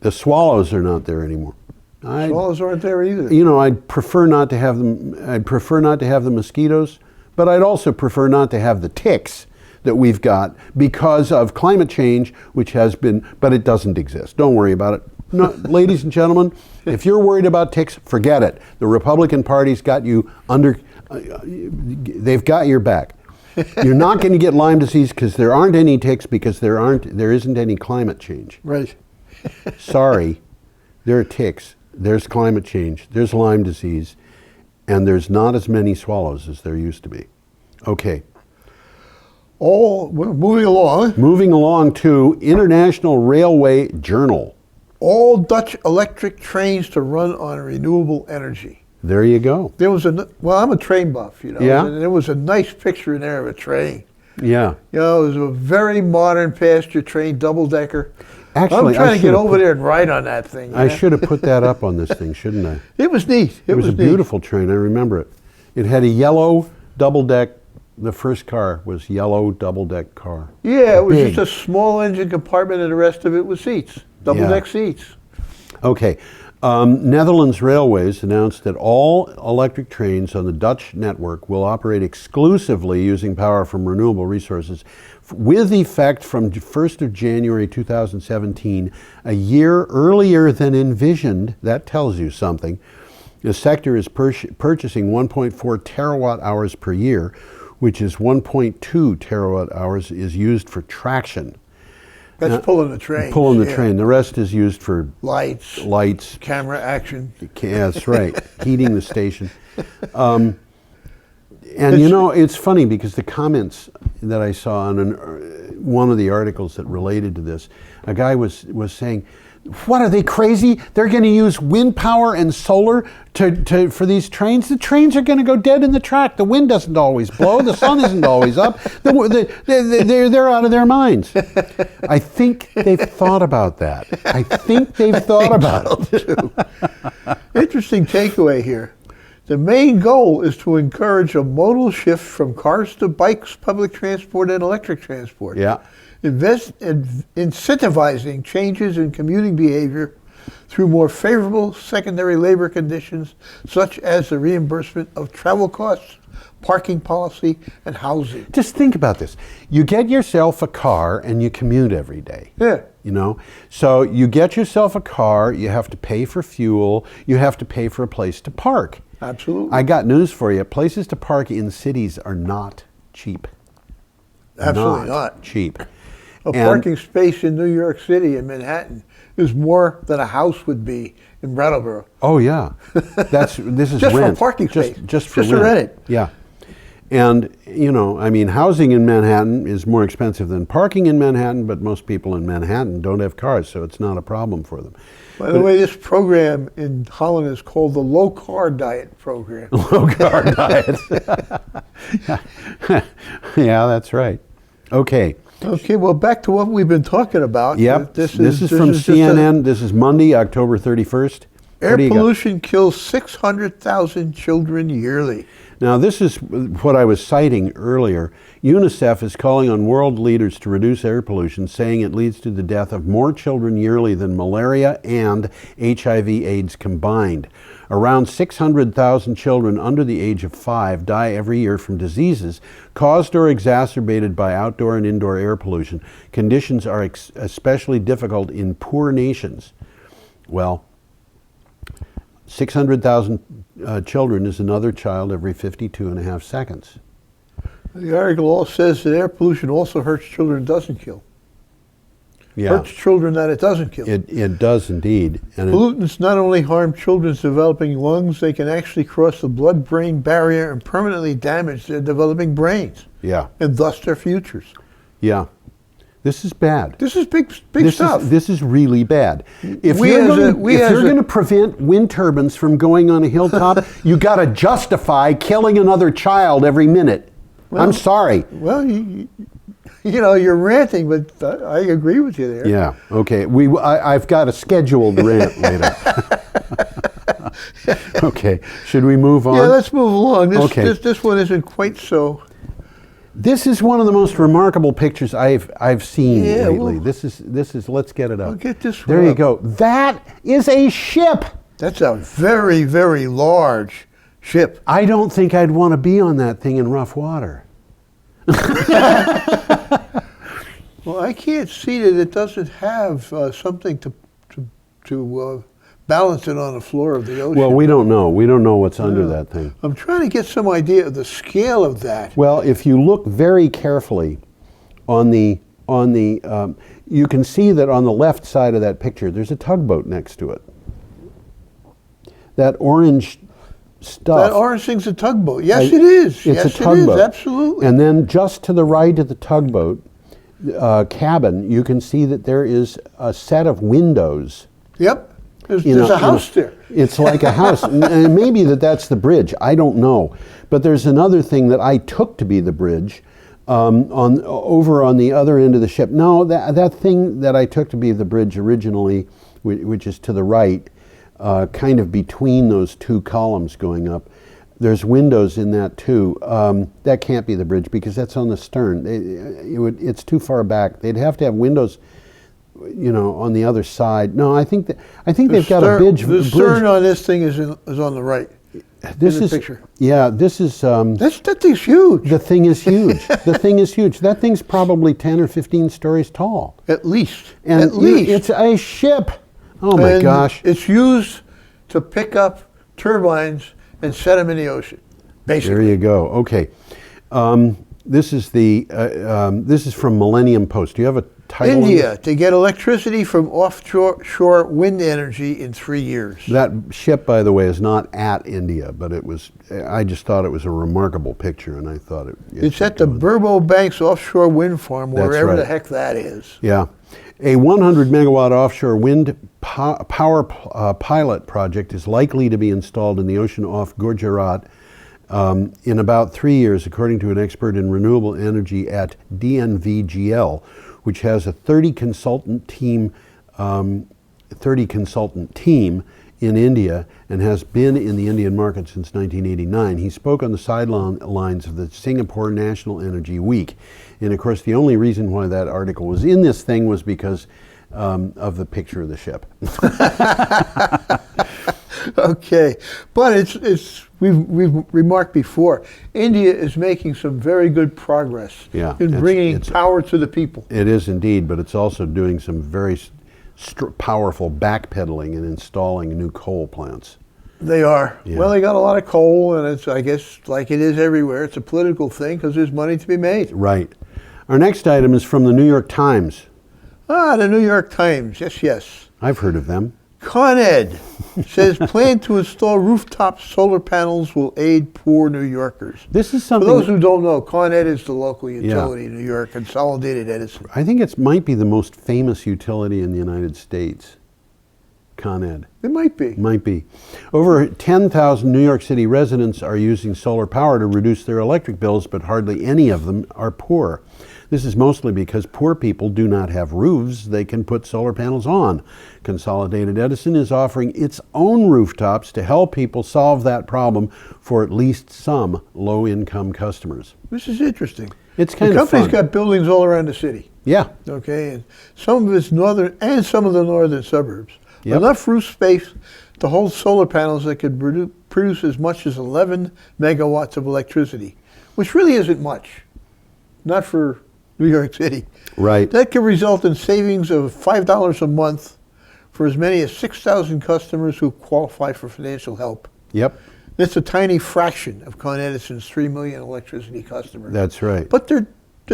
S2: The swallows are not there anymore.
S3: Swallows aren't there either.
S2: I'd prefer not to have them. I'd prefer not to have the mosquitoes, but I'd also prefer not to have the ticks that we've got because of climate change, which has been, but it doesn't exist. Don't worry about it. No, ladies and gentlemen, if you're worried about ticks, forget it. The Republican Party's got you under, they've got your back. You're not going to get Lyme disease because there aren't any ticks because there isn't any climate change.
S3: Right.
S2: Sorry, there are ticks, there's climate change, there's Lyme disease, and there's not as many swallows as there used to be. Okay.
S3: We're moving along.
S2: Moving along to International Railway Journal.
S3: All Dutch electric trains to run on renewable energy.
S2: There you go.
S3: There was I'm a train buff,
S2: Yeah.
S3: and there was a nice picture in there of a train.
S2: Yeah.
S3: It was a very modern passenger train, double-decker.
S2: Actually,
S3: I'm trying to get over there and ride on that thing.
S2: I should have put that up on this thing, shouldn't I?
S3: It was neat.
S2: It was a beautiful train. I remember it. It had a yellow double-deck. The first car was yellow double-deck car.
S3: Yeah, it was
S2: Big.
S3: just a small engine compartment, and the rest of it was seats, double-deck seats.
S2: Okay. Netherlands Railways announced that all electric trains on the Dutch network will operate exclusively using power from renewable resources with effect from 1st of January 2017, a year earlier than envisioned. That tells you something. The sector is purchasing 1.4 terawatt hours per year, which is 1.2 terawatt hours is used for traction.
S3: That's pulling the train.
S2: Pulling the train. The rest is used for
S3: lights, camera action.
S2: Yeah, that's right. Heating the station. And it's funny because the comments that I saw on one of the articles that related to this, a guy was saying, "What, are they crazy? They're going to use wind power and solar for these trains? The trains are going to go dead in the track. The wind doesn't always blow. The sun isn't always up. They're out of their minds." I think they've thought about that. I think they've thought about it.
S3: Too. Interesting takeaway here. The main goal is to encourage a modal shift from cars to bikes, public transport, and electric transport.
S2: Yeah.
S3: Incentivizing changes in commuting behavior through more favorable secondary labor conditions, such as the reimbursement of travel costs, parking policy, and housing.
S2: Just think about this. You get yourself a car and you commute every day.
S3: Yeah.
S2: So you get yourself a car, you have to pay for fuel, you have to pay for a place to park.
S3: Absolutely.
S2: I got news for you. Places to park in cities are not cheap.
S3: Absolutely not.
S2: Cheap.
S3: A parking space in New York City and Manhattan is more than a house would be in Brattleboro.
S2: Oh yeah, this is
S3: just
S2: rent.
S3: for parking space.
S2: Just for
S3: to
S2: rent.
S3: rent it.
S2: Yeah, and housing in Manhattan is more expensive than parking in Manhattan, but most people in Manhattan don't have cars, so it's not a problem for them.
S3: By the way, this program in Holland is called the Low Car Diet Program.
S2: Low car diet. Yeah, that's right. Okay.
S3: Okay, well, back to what we've been talking about.
S2: Yep. This is from CNN. This is Monday, October 31st.
S3: Air pollution kills 600,000 children yearly.
S2: Now, this is what I was citing earlier. UNICEF is calling on world leaders to reduce air pollution, saying it leads to the death of more children yearly than malaria and HIV/AIDS combined. Around 600,000 children under the age of 5 die every year from diseases caused or exacerbated by outdoor and indoor air pollution. Conditions are especially difficult in poor nations. Well, 600,000 children is another child every 52.5 seconds.
S3: The article also says that air pollution also hurts children it doesn't kill.
S2: Yeah.
S3: Hurts children that it doesn't kill.
S2: It does indeed. And
S3: pollutants not only harm children's developing lungs, they can actually cross the blood-brain barrier and permanently damage their developing brains.
S2: Yeah.
S3: And thus their futures.
S2: Yeah. This is bad.
S3: This is big stuff.
S2: This is really bad. If you're going to prevent wind turbines from going on a hilltop, you got to justify killing another child every minute. Well, I'm sorry.
S3: Well, you're ranting, but I agree with you there.
S2: Yeah. Okay. I've got a scheduled rant later. Okay. Should we move on?
S3: Yeah, let's move along. This one isn't quite so.
S2: This is one of the most remarkable pictures I've seen lately.
S3: Well,
S2: this is. Let's get it up.
S3: I'll get this one.
S2: There you go. That is a ship.
S3: That's a very, very large ship.
S2: I don't think I'd want to be on that thing in rough water.
S3: Well, I can't see that it doesn't have something to balance it on the floor of the ocean.
S2: Well, we don't know. We don't know what's under that thing.
S3: I'm trying to get some idea of the scale of that.
S2: Well, if you look very carefully on the you can see that on the left side of that picture, there's a tugboat next to it. That orange stuff.
S3: That orange thing's a tugboat. Yes, it is.
S2: It's
S3: yes,
S2: a tugboat.
S3: It is. Absolutely.
S2: And then just to the right of the tugboat cabin, you can see that there is a set of windows.
S3: Yep. There's a house there.
S2: It's like a house. And maybe that's the bridge. I don't know. But there's another thing that I took to be the bridge over on the other end of the ship. No, that thing that I took to be the bridge originally, which is to the right, kind of between those two columns going up, there's windows in that too. That can't be the bridge because that's on the stern. It's too far back. They'd have to have windows, on the other side. No, I think they've got a bridge.
S3: The stern on this thing is on the right.
S2: This
S3: in
S2: is
S3: the picture.
S2: Yeah, this is.
S3: That thing's huge.
S2: The thing is huge. The thing is huge. That thing's probably 10 or 15 stories tall.
S3: At least.
S2: And
S3: At least.
S2: It's a ship. Oh my gosh.
S3: It's used to pick up turbines and set them in the ocean. Basically.
S2: There you go. Okay. This is from Millennium Post. Do you have a title?
S3: India to get electricity from offshore wind energy in 3 years.
S2: That ship, by the way, is not at India, but I just thought it was a remarkable picture, and I thought
S3: it's at the Brattleboro Banks offshore wind farm, wherever the heck that is.
S2: Yeah. A 100 megawatt offshore wind power pilot project is likely to be installed in the ocean off Gujarat in about 3 years, according to an expert in renewable energy at DNVGL, which has a 30 consultant team in India and has been in the Indian market since 1989. He spoke on the sidelines of the Singapore National Energy Week. And of course, the only reason why that article was in this thing was because of the picture of the ship.
S3: Okay, but we've remarked before, India is making some very good progress in bringing power to the people.
S2: It is indeed, but it's also doing some very powerful backpedaling and installing new coal plants.
S3: They are.
S2: Yeah.
S3: Well, they got a lot of coal, and it's, I guess, like it is everywhere, it's a political thing because there's money to be made.
S2: Right. Our next item is from the New York Times.
S3: The New York Times, yes.
S2: I've heard of them.
S3: Con Ed says plan to install rooftop solar panels will aid poor New Yorkers.
S2: This is something.
S3: For those who don't know, Con Ed is the local utility in New York, Consolidated Edison.
S2: I think it might be the most famous utility in the United States. Con Ed.
S3: It might be.
S2: Might be. Over 10,000 New York City residents are using solar power to reduce their electric bills, but hardly any of them are poor. This is mostly because poor people do not have roofs they can put solar panels on. Consolidated Edison is offering its own rooftops to help people solve that problem for at least some low-income customers.
S3: This is interesting.
S2: It's kind
S3: of fun. The company's got buildings all around the city.
S2: Yeah.
S3: Okay, and some of it's northern and some of the northern suburbs.
S2: Yep.
S3: Enough roof space to hold solar panels that could produce as much as 11 megawatts of electricity, which really isn't much. Not for New York City.
S2: Right.
S3: That could result in savings of $5 a month for as many as 6,000 customers who qualify for financial help.
S2: Yep.
S3: That's a tiny fraction of Con Edison's 3 million electricity customers.
S2: That's right.
S3: But they're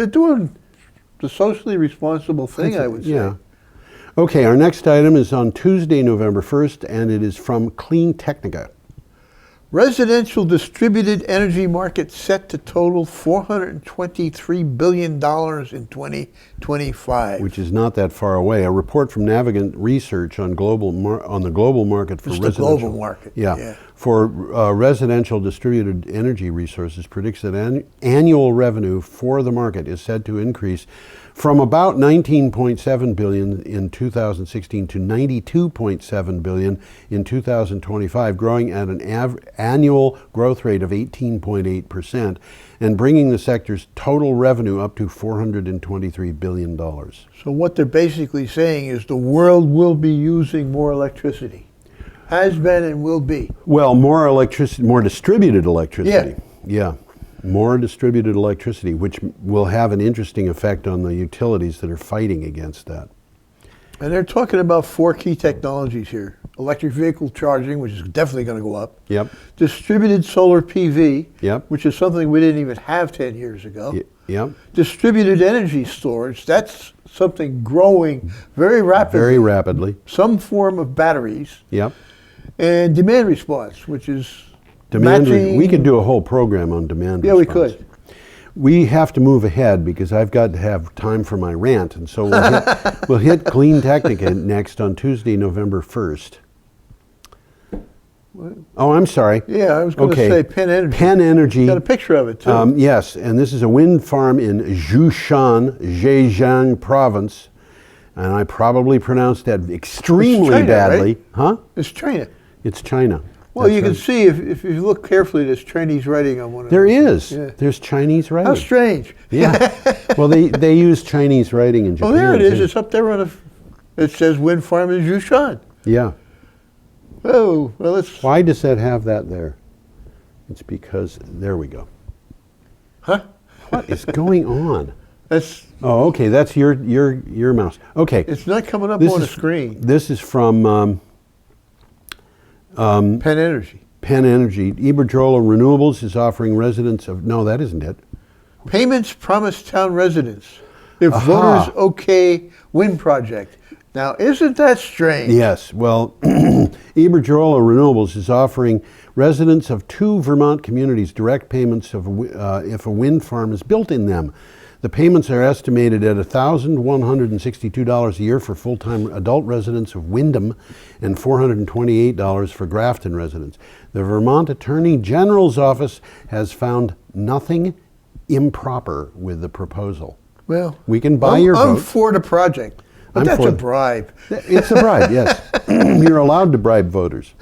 S3: doing the socially responsible thing, I would say.
S2: Yeah. Okay, our next item is on Tuesday, November 1st, and it is from Clean Technica.
S3: Residential distributed energy market set to total $423 billion in 2025.
S2: Which is not that far away. A report from Navigant Research on the global market for residential.
S3: The global market.
S2: Yeah. For residential distributed energy resources predicts that annual revenue for the market is said to increase from about $19.7 billion in 2016 to $92.7 billion in 2025, growing at an annual growth rate of 18.8% and bringing the sector's total revenue up to $423 billion.
S3: So what they're basically saying is the world will be using more electricity. Has been and will be.
S2: Well, more electricity, more distributed electricity.
S3: Yeah.
S2: More distributed electricity, which will have an interesting effect on the utilities that are fighting against that.
S3: And they're talking about 4 key technologies here. Electric vehicle charging, which is definitely going to go up.
S2: Yep.
S3: Distributed solar PV,
S2: Yep.
S3: which is something we didn't even have 10 years ago.
S2: Yep.
S3: Distributed energy storage, that's something growing very rapidly.
S2: Very rapidly.
S3: Some form of batteries.
S2: Yep.
S3: And demand response, which is
S2: Demand. We could do a whole program on demand
S3: Yeah,
S2: response.
S3: we could.
S2: We have to move ahead because I've got to have time for my rant, and so we'll hit Clean Technica next on Tuesday, November 1st. Oh, I'm sorry.
S3: Yeah, I was going to say Penn Energy.
S2: Penn Energy.
S3: Got a picture of it, too.
S2: Yes, and this is a wind farm in Zhoushan, Zhejiang province, and I probably pronounced that extremely
S3: China,
S2: badly.
S3: right?
S2: Huh?
S3: It's China.
S2: It's China.
S3: Well,
S2: That's
S3: you can
S2: right.
S3: see, if you look carefully, there's Chinese writing on one of
S2: There
S3: those.
S2: is.
S3: Yeah.
S2: There's Chinese writing.
S3: How strange.
S2: Yeah. Well, they use Chinese writing in Japan.
S3: Oh, there it is.
S2: too.
S3: It's up there on it says wind farm in Zhoushan.
S2: Yeah.
S3: Oh, well, it's...
S2: Why does that have that there? It's because, there we go.
S3: Huh?
S2: What is going on?
S3: That's...
S2: Oh, okay, that's your mouse. Okay.
S3: It's not coming up
S2: This
S3: on the
S2: is-
S3: screen.
S2: This is from
S3: Penn Energy.
S2: Penn Energy. Iberdrola Renewables is offering residents of, no, that isn't it.
S3: Payments promised town residents if
S2: Aha.
S3: voters okay wind project. Now, isn't that strange?
S2: Yes, well, Iberdrola Renewables is offering residents of 2 Vermont communities direct payments if a wind farm is built in them. The payments are estimated at $1,162 a year for full-time adult residents of Windham and $428 for Grafton residents. The Vermont Attorney General's office has found nothing improper with the proposal.
S3: Well,
S2: We can buy your
S3: I'm
S2: vote.
S3: for the project, but
S2: I'm
S3: that's
S2: for
S3: a
S2: the-
S3: bribe.
S2: It's a bribe, yes. You're allowed to bribe voters.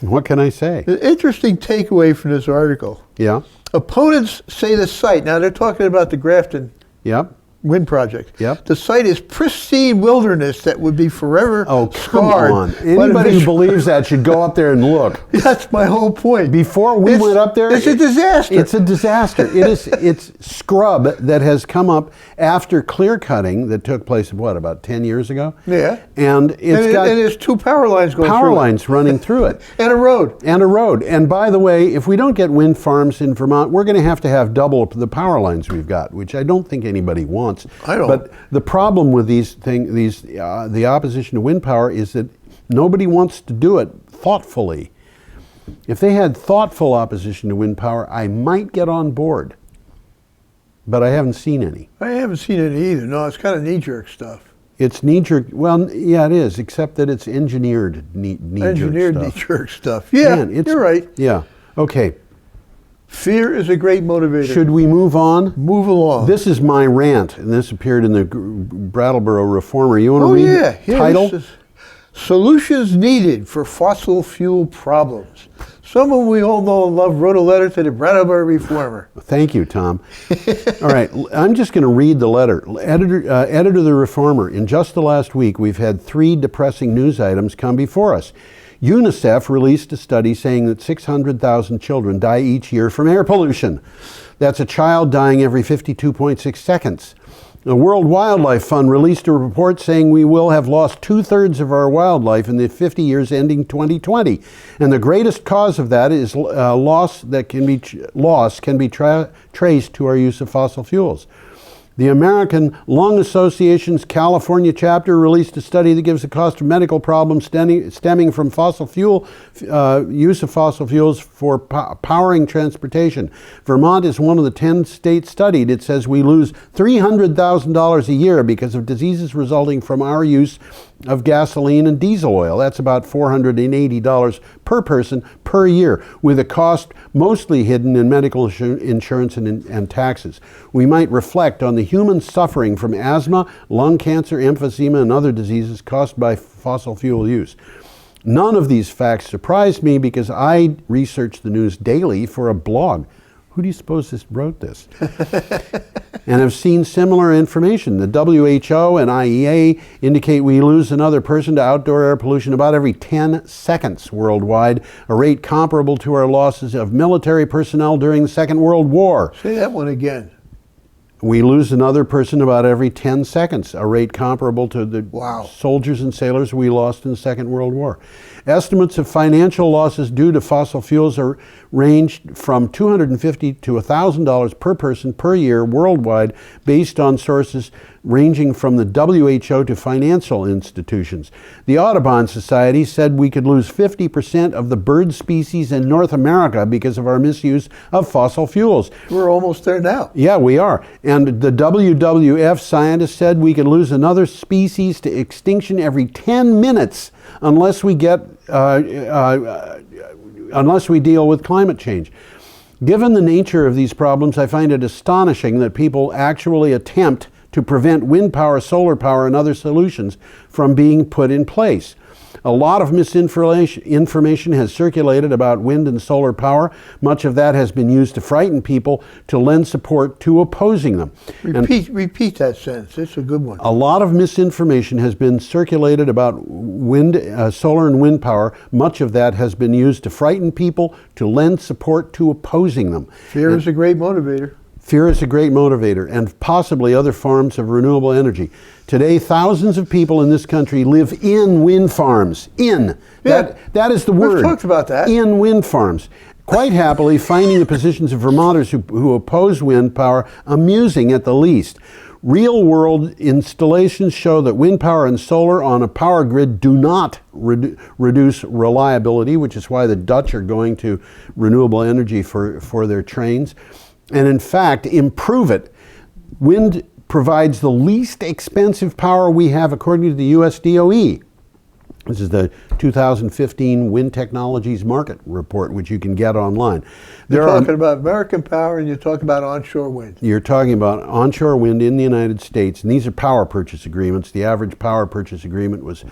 S2: What can I say?
S3: An interesting takeaway from this article.
S2: Yeah,
S3: Opponents say the site, now they're talking about the Grafton
S2: yep.
S3: wind project.
S2: Yep.
S3: The site is pristine wilderness that would be forever
S2: Oh, come
S3: scarred.
S2: on.
S3: But
S2: Anybody
S3: if
S2: who believes that should go up there and look.
S3: That's my whole point.
S2: Before we
S3: It's-
S2: went up there,
S3: it's a disaster.
S2: It's a disaster. It's scrub that has come up after clear cutting that took place, what, about 10 years ago?
S3: Yeah.
S2: And it's got
S3: and there's 2 power lines going
S2: power
S3: through
S2: lines running through it.
S3: it. And a road.
S2: And a road. And by the way, if we don't get wind farms in Vermont, we're going to have double the power lines we've got, which I don't think anybody wants.
S3: I don't.
S2: But the problem with the opposition to wind power is that nobody wants to do it thoughtfully. If they had thoughtful opposition to wind power, I might get on board. But I haven't seen any.
S3: I haven't seen it either. No, it's kind of knee-jerk stuff.
S2: It's knee-jerk. Well, yeah, it is, except that it's engineered knee-jerk
S3: Engineered
S2: stuff.
S3: knee-jerk stuff. Yeah,
S2: Man, it's-
S3: you're right.
S2: Yeah. Okay.
S3: Fear is a great motivator.
S2: Should we move on?
S3: Move along.
S2: This is my rant, and this appeared in the Brattleboro Reformer. You want to
S3: oh
S2: read
S3: yeah,
S2: the title?
S3: this is Solutions Needed for Fossil Fuel Problems. Someone we all know and love wrote a letter to the Brattleboro Reformer.
S2: Thank you, Tom. All right, I'm just going to read the letter. Editor of the Reformer, in just the last week, we've had 3 depressing news items come before us. UNICEF released a study saying that 600,000 children die each year from air pollution. That's a child dying every 52.6 seconds. The World Wildlife Fund released a report saying we will have lost 2/3 of our wildlife in the 50 years ending 2020. And the greatest cause of that is loss can be traced to our use of fossil fuels. The American Lung Association's California chapter released a study that gives the cost of medical problems stemming from fossil fuel use of fossil fuels for powering transportation. Vermont is one of the 10 states studied. It says we lose $300,000 a year because of diseases resulting from our use of gasoline and diesel oil. That's about $480 per person per year, with a cost mostly hidden in medical insurance and taxes. We might reflect on the human suffering from asthma, lung cancer, emphysema, and other diseases caused by fossil fuel use. None of these facts surprise me because I research the news daily for a blog. Who do you suppose wrote this? And have seen similar information. The WHO and IEA indicate we lose another person to outdoor air pollution about every 10 seconds worldwide, a rate comparable to our losses of military personnel during the Second World War.
S3: Say that one again.
S2: We lose another person about every 10 seconds, a rate comparable to the
S3: Wow.
S2: soldiers and sailors we lost in the Second World War. Estimates of financial losses due to fossil fuels are ranged from $250 to $1,000 per person per year worldwide, based on sources ranging from the WHO to financial institutions. The Audubon Society said we could lose 50% of the bird species in North America because of our misuse of fossil fuels.
S3: We're almost there now.
S2: Yeah, we are. And the WWF scientists said we could lose another species to extinction every 10 minutes unless we get unless we deal with climate change. Given the nature of these problems, I find it astonishing that people actually attempt to prevent wind power, solar power, and other solutions from being put in place. A lot of misinformation has circulated about wind and solar power. Much of that has been used to frighten people to lend support to opposing them.
S3: Repeat that sentence. It's a good one.
S2: A lot of misinformation has been circulated about solar and wind power. Much of that has been used to frighten people to lend support to opposing them.
S3: Fear is a great motivator.
S2: Fear is a great motivator, and possibly other forms of renewable energy. Today, thousands of people in this country live in wind farms.
S3: Yeah.
S2: That is the word.
S3: We've talked about that.
S2: In wind farms. Quite happily finding the positions of Vermonters who oppose wind power amusing at the least. Real-world installations show that wind power and solar on a power grid do not reduce reliability, which is why the Dutch are going to renewable energy for their trains, and in fact improve it. Wind provides the least expensive power we have, according to the US DOE. This is the 2015 Wind Technologies Market Report, which you can get online.
S3: You're talking about American power, and you're talking about onshore wind.
S2: You're talking about onshore wind in the United States, and these are power purchase agreements. The average power purchase agreement was,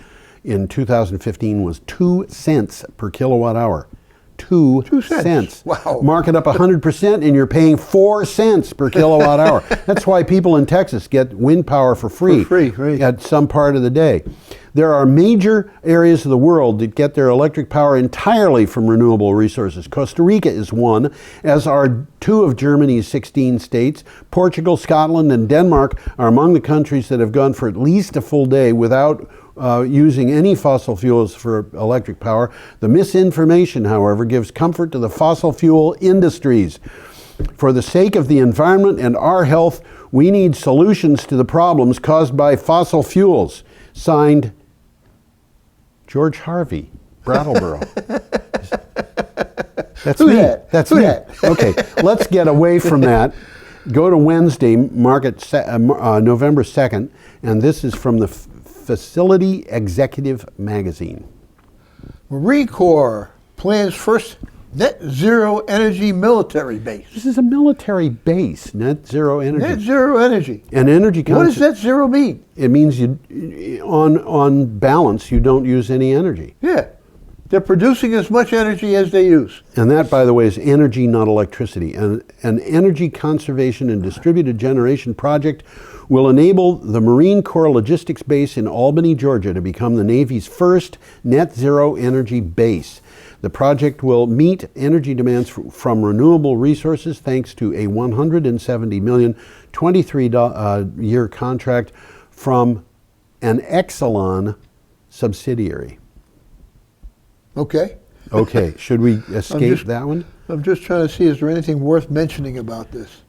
S2: in 2015, was 2 cents per kilowatt hour. 2 cents.
S3: Wow.
S2: Mark it up 100% and you're paying 4 cents per kilowatt hour. That's why people in Texas get wind power for free,
S3: right.
S2: At some part of the day. There are major areas of the world that get their electric power entirely from renewable resources. Costa Rica is one, as are 2 of Germany's 16 states. Portugal, Scotland, and Denmark are among the countries that have gone for at least a full day without using any fossil fuels for electric power. The misinformation, however, gives comfort to the fossil fuel industries. For the sake of the environment and our health, we need solutions to the problems caused by fossil fuels. Signed, George Harvey, Brattleboro. That's
S3: Who
S2: me.
S3: that?
S2: That's
S3: Who
S2: me.
S3: that?
S2: Okay, let's get away from that. Go to Wednesday, mark it November 2nd, and this is from the Facility Executive Magazine.
S3: Marine Corps plans first net zero energy military base.
S2: This is a military base, net zero energy.
S3: Net zero energy.
S2: And energy
S3: What does net zero mean?
S2: It means on balance, you don't use any energy.
S3: Yeah. They're producing as much energy as they use.
S2: And that, by the way, is energy, not electricity. And an energy conservation and distributed generation project will enable the Marine Corps Logistics Base in Albany, Georgia, to become the Navy's first net zero energy base. The project will meet energy demands from renewable resources thanks to a $170 million, 23-year contract from an Exelon subsidiary.
S3: Okay.
S2: Okay, should we escape that one?
S3: I'm just trying to see, is there anything worth mentioning about this?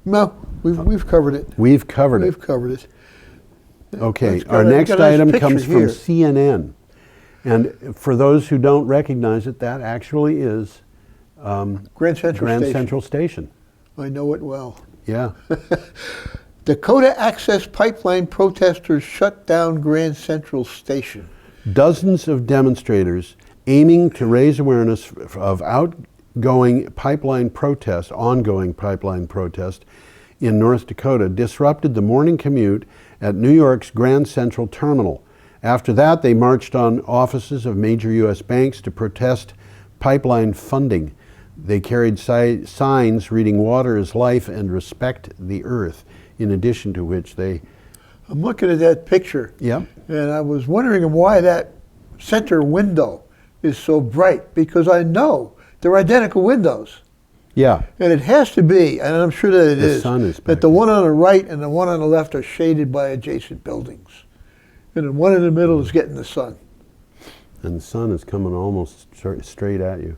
S3: No, we've covered it.
S2: We've covered
S3: We've covered it.
S2: Okay, our next item comes from
S3: here.
S2: CNN. And for those who don't recognize it, that actually is
S3: Grand
S2: Central Station.
S3: I know it well.
S2: Yeah.
S3: Dakota Access Pipeline protesters shut down Grand Central Station.
S2: Dozens of demonstrators aiming to raise awareness of ongoing pipeline protest in North Dakota disrupted the morning commute at New York's Grand Central Terminal. After that, they marched on offices of major U.S. banks to protest pipeline funding. They carried signs reading "Water is life" and "Respect the earth," in addition to which they...
S3: I'm looking at that picture.
S2: Yep.
S3: And I was wondering why that center window is so bright, because I know they're identical windows.
S2: Yeah.
S3: And it has to be, and I'm sure that it
S2: The
S3: is,
S2: sun is back
S3: that the
S2: there.
S3: one on the right and the one on the left are shaded by adjacent buildings. And the one in the middle is getting the sun.
S2: And the sun is coming almost straight at you.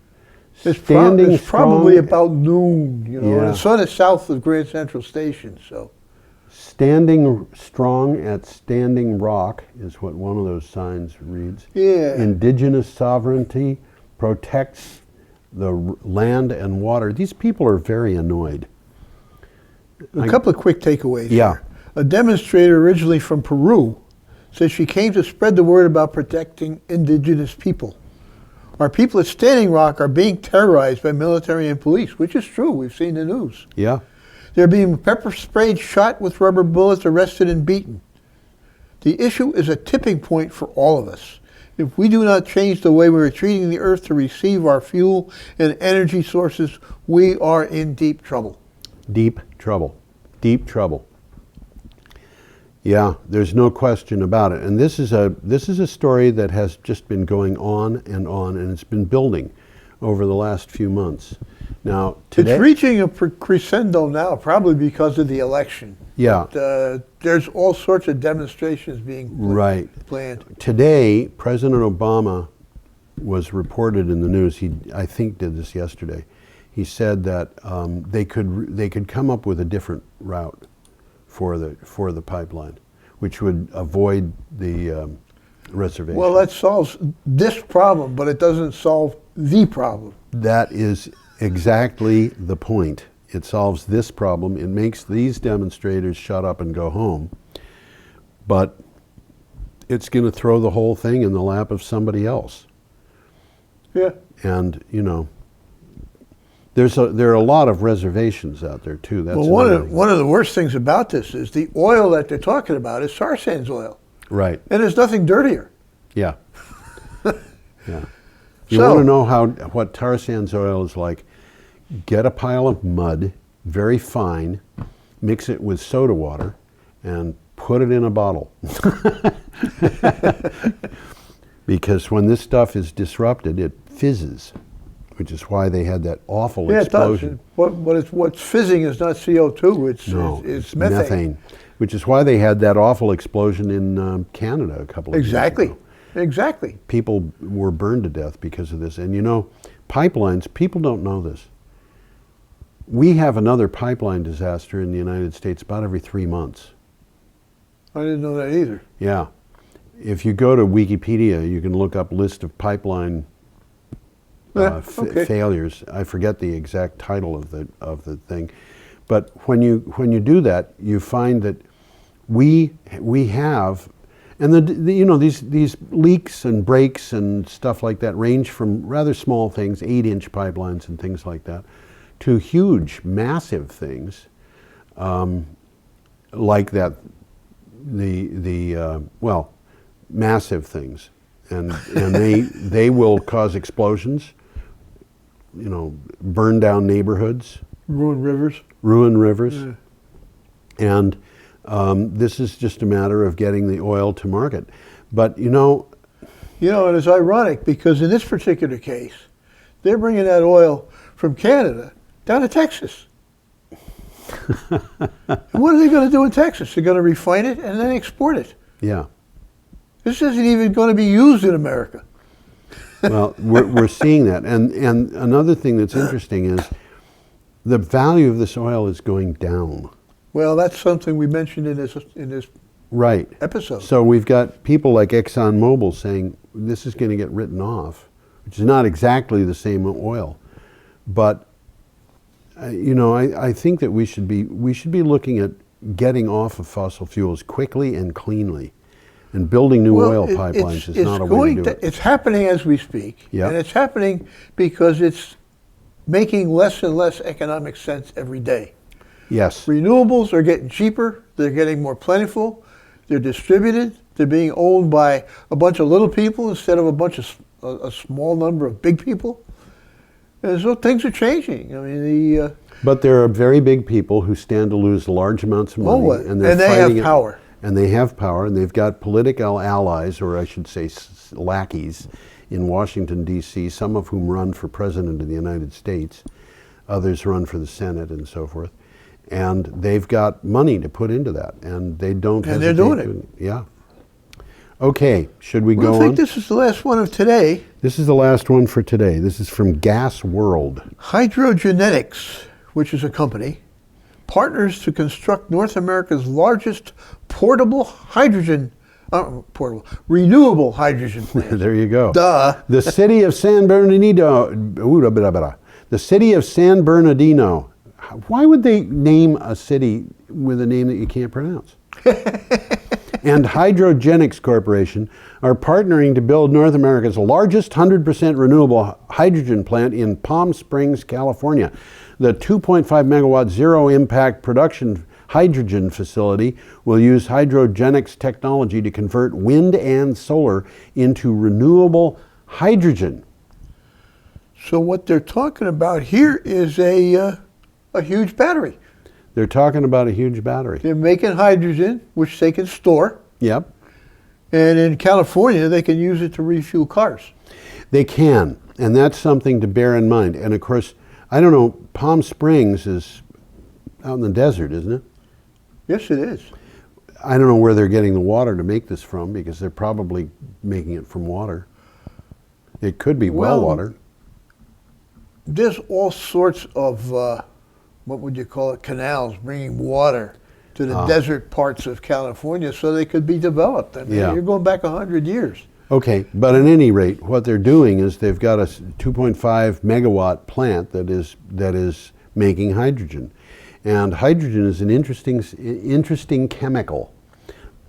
S3: It's,
S2: Standing
S3: it's probably
S2: strong-
S3: about noon, you know.
S2: Yeah.
S3: And the sun is south of Grand Central Station, so.
S2: Standing strong at Standing Rock is what one of those signs reads.
S3: Yeah.
S2: Indigenous sovereignty protects the land and water. These people are very annoyed.
S3: A couple of quick takeaways.
S2: Yeah.
S3: Here. A demonstrator originally from Peru says she came to spread the word about protecting indigenous people. Our people at Standing Rock are being terrorized by military and police, which is true. We've seen the news.
S2: Yeah.
S3: They're being pepper sprayed, shot with rubber bullets, arrested, and beaten. The issue is a tipping point for all of us. If we do not change the way we're treating the earth to receive our fuel and energy sources, we are in deep trouble.
S2: Deep trouble. Deep trouble. Yeah, there's no question about it. And this is a story that has just been going on, and it's been building over the last few months. Now, today,
S3: It's reaching a crescendo now, probably because of the election.
S2: Yeah.
S3: But, there's all sorts of demonstrations being
S2: right.
S3: planned.
S2: Today, President Obama was reported in the news. He, I think, did this yesterday. He said that they could come up with a different route for the pipeline, which would avoid the reservation.
S3: Well, that solves this problem, but it doesn't solve the problem.
S2: That is exactly the point. It solves this problem. It makes these demonstrators shut up and go home. But it's going to throw the whole thing in the lap of somebody else.
S3: Yeah.
S2: And, you know, there are a lot of reservations out there, too. That's
S3: Well, one of the worst things about this is the oil that they're talking about is tar sands oil.
S2: Right.
S3: And there's nothing dirtier.
S2: Yeah. Yeah. You
S3: So-
S2: want to know what tar sands oil is like? Get a pile of mud, very fine, mix it with soda water, and put it in a bottle. Because when this stuff is disrupted, it fizzes, which is why they had that awful explosion.
S3: It does. What's fizzing is not CO2, it's methane.
S2: Which is why they had that awful explosion in Canada a couple of years ago.
S3: Exactly.
S2: People were burned to death because of this. And you know, pipelines, people don't know this. We have another pipeline disaster in the United States about every 3 months.
S3: I didn't know that either.
S2: Yeah. If you go to Wikipedia, you can look up list of pipeline failures. I forget the exact title of the thing. But when you do that, you find that we have, and you know, these leaks and breaks and stuff like that range from rather small things, 8-inch pipelines and things like that, to huge, massive things, like that. Massive things, and they will cause explosions. You know, burn down neighborhoods,
S3: Ruin rivers.
S2: Yeah. And this is just a matter of getting the oil to market. But you know,
S3: and it's ironic because in this particular case, they're bringing that oil from Canada down to Texas. What are they going to do in Texas? They're going to refine it and then export it.
S2: Yeah.
S3: This isn't even going to be used in America.
S2: Well, we're seeing that, and another thing that's interesting is the value of this oil is going down.
S3: Well, that's something we mentioned in this
S2: Right.
S3: episode.
S2: So we've got people like ExxonMobil saying this is going to get written off, which is not exactly the same oil, but I think that we should be looking at getting off of fossil fuels quickly and cleanly, and building new oil pipelines is not a way to do it.
S3: It's happening as we speak,
S2: Yeah.
S3: and it's happening because it's making less and less economic sense every day.
S2: Yes.
S3: Renewables are getting cheaper. They're getting more plentiful. They're distributed. They're being owned by a bunch of little people instead of a small number of big people. And so things are changing. I mean,
S2: But there are very big people who stand to lose large amounts of money,
S3: and they have power.
S2: And they have power, and they've got political allies, or I should say lackeys, in Washington, D.C., some of whom run for president of the United States. others run for the Senate and so forth. And they've got money to put into that, and they don't
S3: And
S2: hesitate.
S3: they're doing it.
S2: Yeah. Okay, should we go
S3: I think
S2: on?
S3: this is the last one of today.
S2: This is the last one for today. This is from Gas World.
S3: Hydrogenetics, which is a company, partners to construct North America's largest renewable hydrogen plant.
S2: There you go.
S3: Duh.
S2: The city of San Bernardino. The city of San Bernardino. Why would they name a city with a name that you can't pronounce? And Hydrogenics Corporation are partnering to build North America's largest 100% renewable hydrogen plant in Palm Springs, California. The 2.5 megawatt zero impact production hydrogen facility will use hydrogenics technology to convert wind and solar into renewable hydrogen.
S3: So what they're talking about here is a huge battery.
S2: They're talking about a huge battery.
S3: They're making hydrogen, which they can store.
S2: Yep.
S3: And in California, they can use it to refuel cars.
S2: They can, and that's something to bear in mind. And of course, I don't know, Palm Springs is out in the desert, isn't it?
S3: Yes, it is.
S2: I don't know where they're getting the water to make this from, because they're probably making it from water. It could be well water.
S3: There's all sorts of, what would you call it, canals bringing water to the desert parts of California so they could be developed. I mean,
S2: Yeah.
S3: you're going back 100 years.
S2: Okay, but at any rate, what they're doing is they've got a 2.5 megawatt plant that is making hydrogen. And hydrogen is an interesting chemical.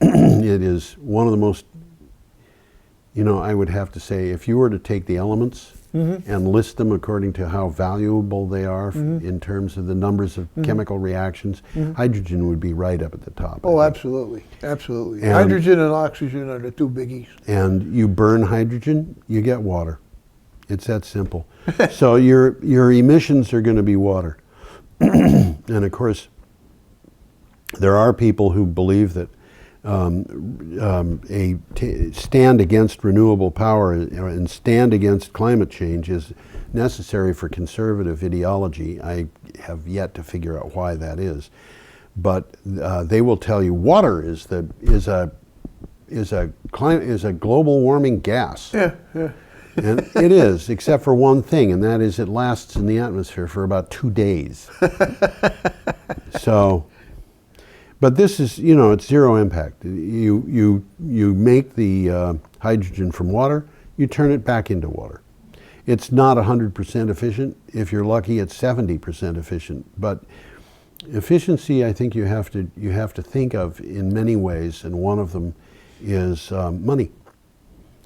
S2: It is one of the most, I would have to say, if you were to take the elements and list them according to how valuable they are in terms of the numbers of chemical reactions, hydrogen would be right up at the top.
S3: Oh, absolutely. Absolutely.
S2: And
S3: hydrogen and oxygen are the two biggies.
S2: And you burn hydrogen, you get water. It's that simple. So your emissions are going to be water. And of course, there are people who believe that stand against renewable power and stand against climate change is necessary for conservative ideology. I have yet to figure out why that is, but they will tell you water is a global warming gas.
S3: Yeah.
S2: And it is, except for one thing, and that is it lasts in the atmosphere for about 2 days. So, but this is, it's zero impact. You make the hydrogen from water, you turn it back into water. It's not 100% efficient. If you're lucky, it's 70% efficient. But efficiency, I think you have to think of in many ways, and one of them is money.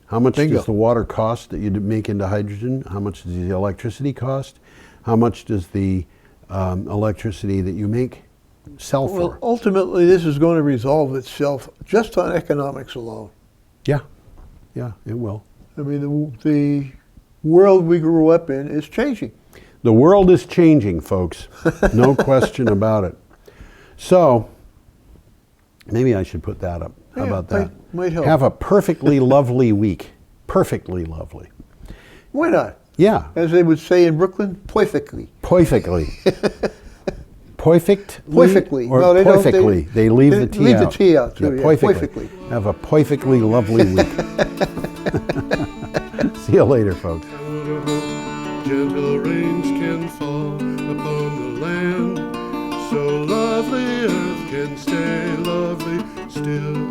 S2: How much does the water cost that you make into hydrogen? How much does the electricity cost? How much does the electricity that you make sell for?
S3: Well, ultimately, this is going to resolve itself just on economics alone.
S2: Yeah, it will.
S3: I mean, the world we grew up in is changing.
S2: The world is changing, folks. No question about it. So, maybe I should put that up. How about that?
S3: Might help.
S2: Have a perfectly lovely week. Perfectly lovely.
S3: Why not?
S2: Yeah.
S3: As they would say in Brooklyn, perfectly.
S2: Perfectly. Perfectly?
S3: Perfectly.
S2: Or
S3: No, they don't.
S2: perfectly. They leave the T out.
S3: Leave the T out, too.
S2: Yeah,
S3: Yeah,
S2: perfectly. Have a perfectly lovely week. See you later, folks.
S1: Gentle rains can fall upon the land, so lovely earth can stay lovely still.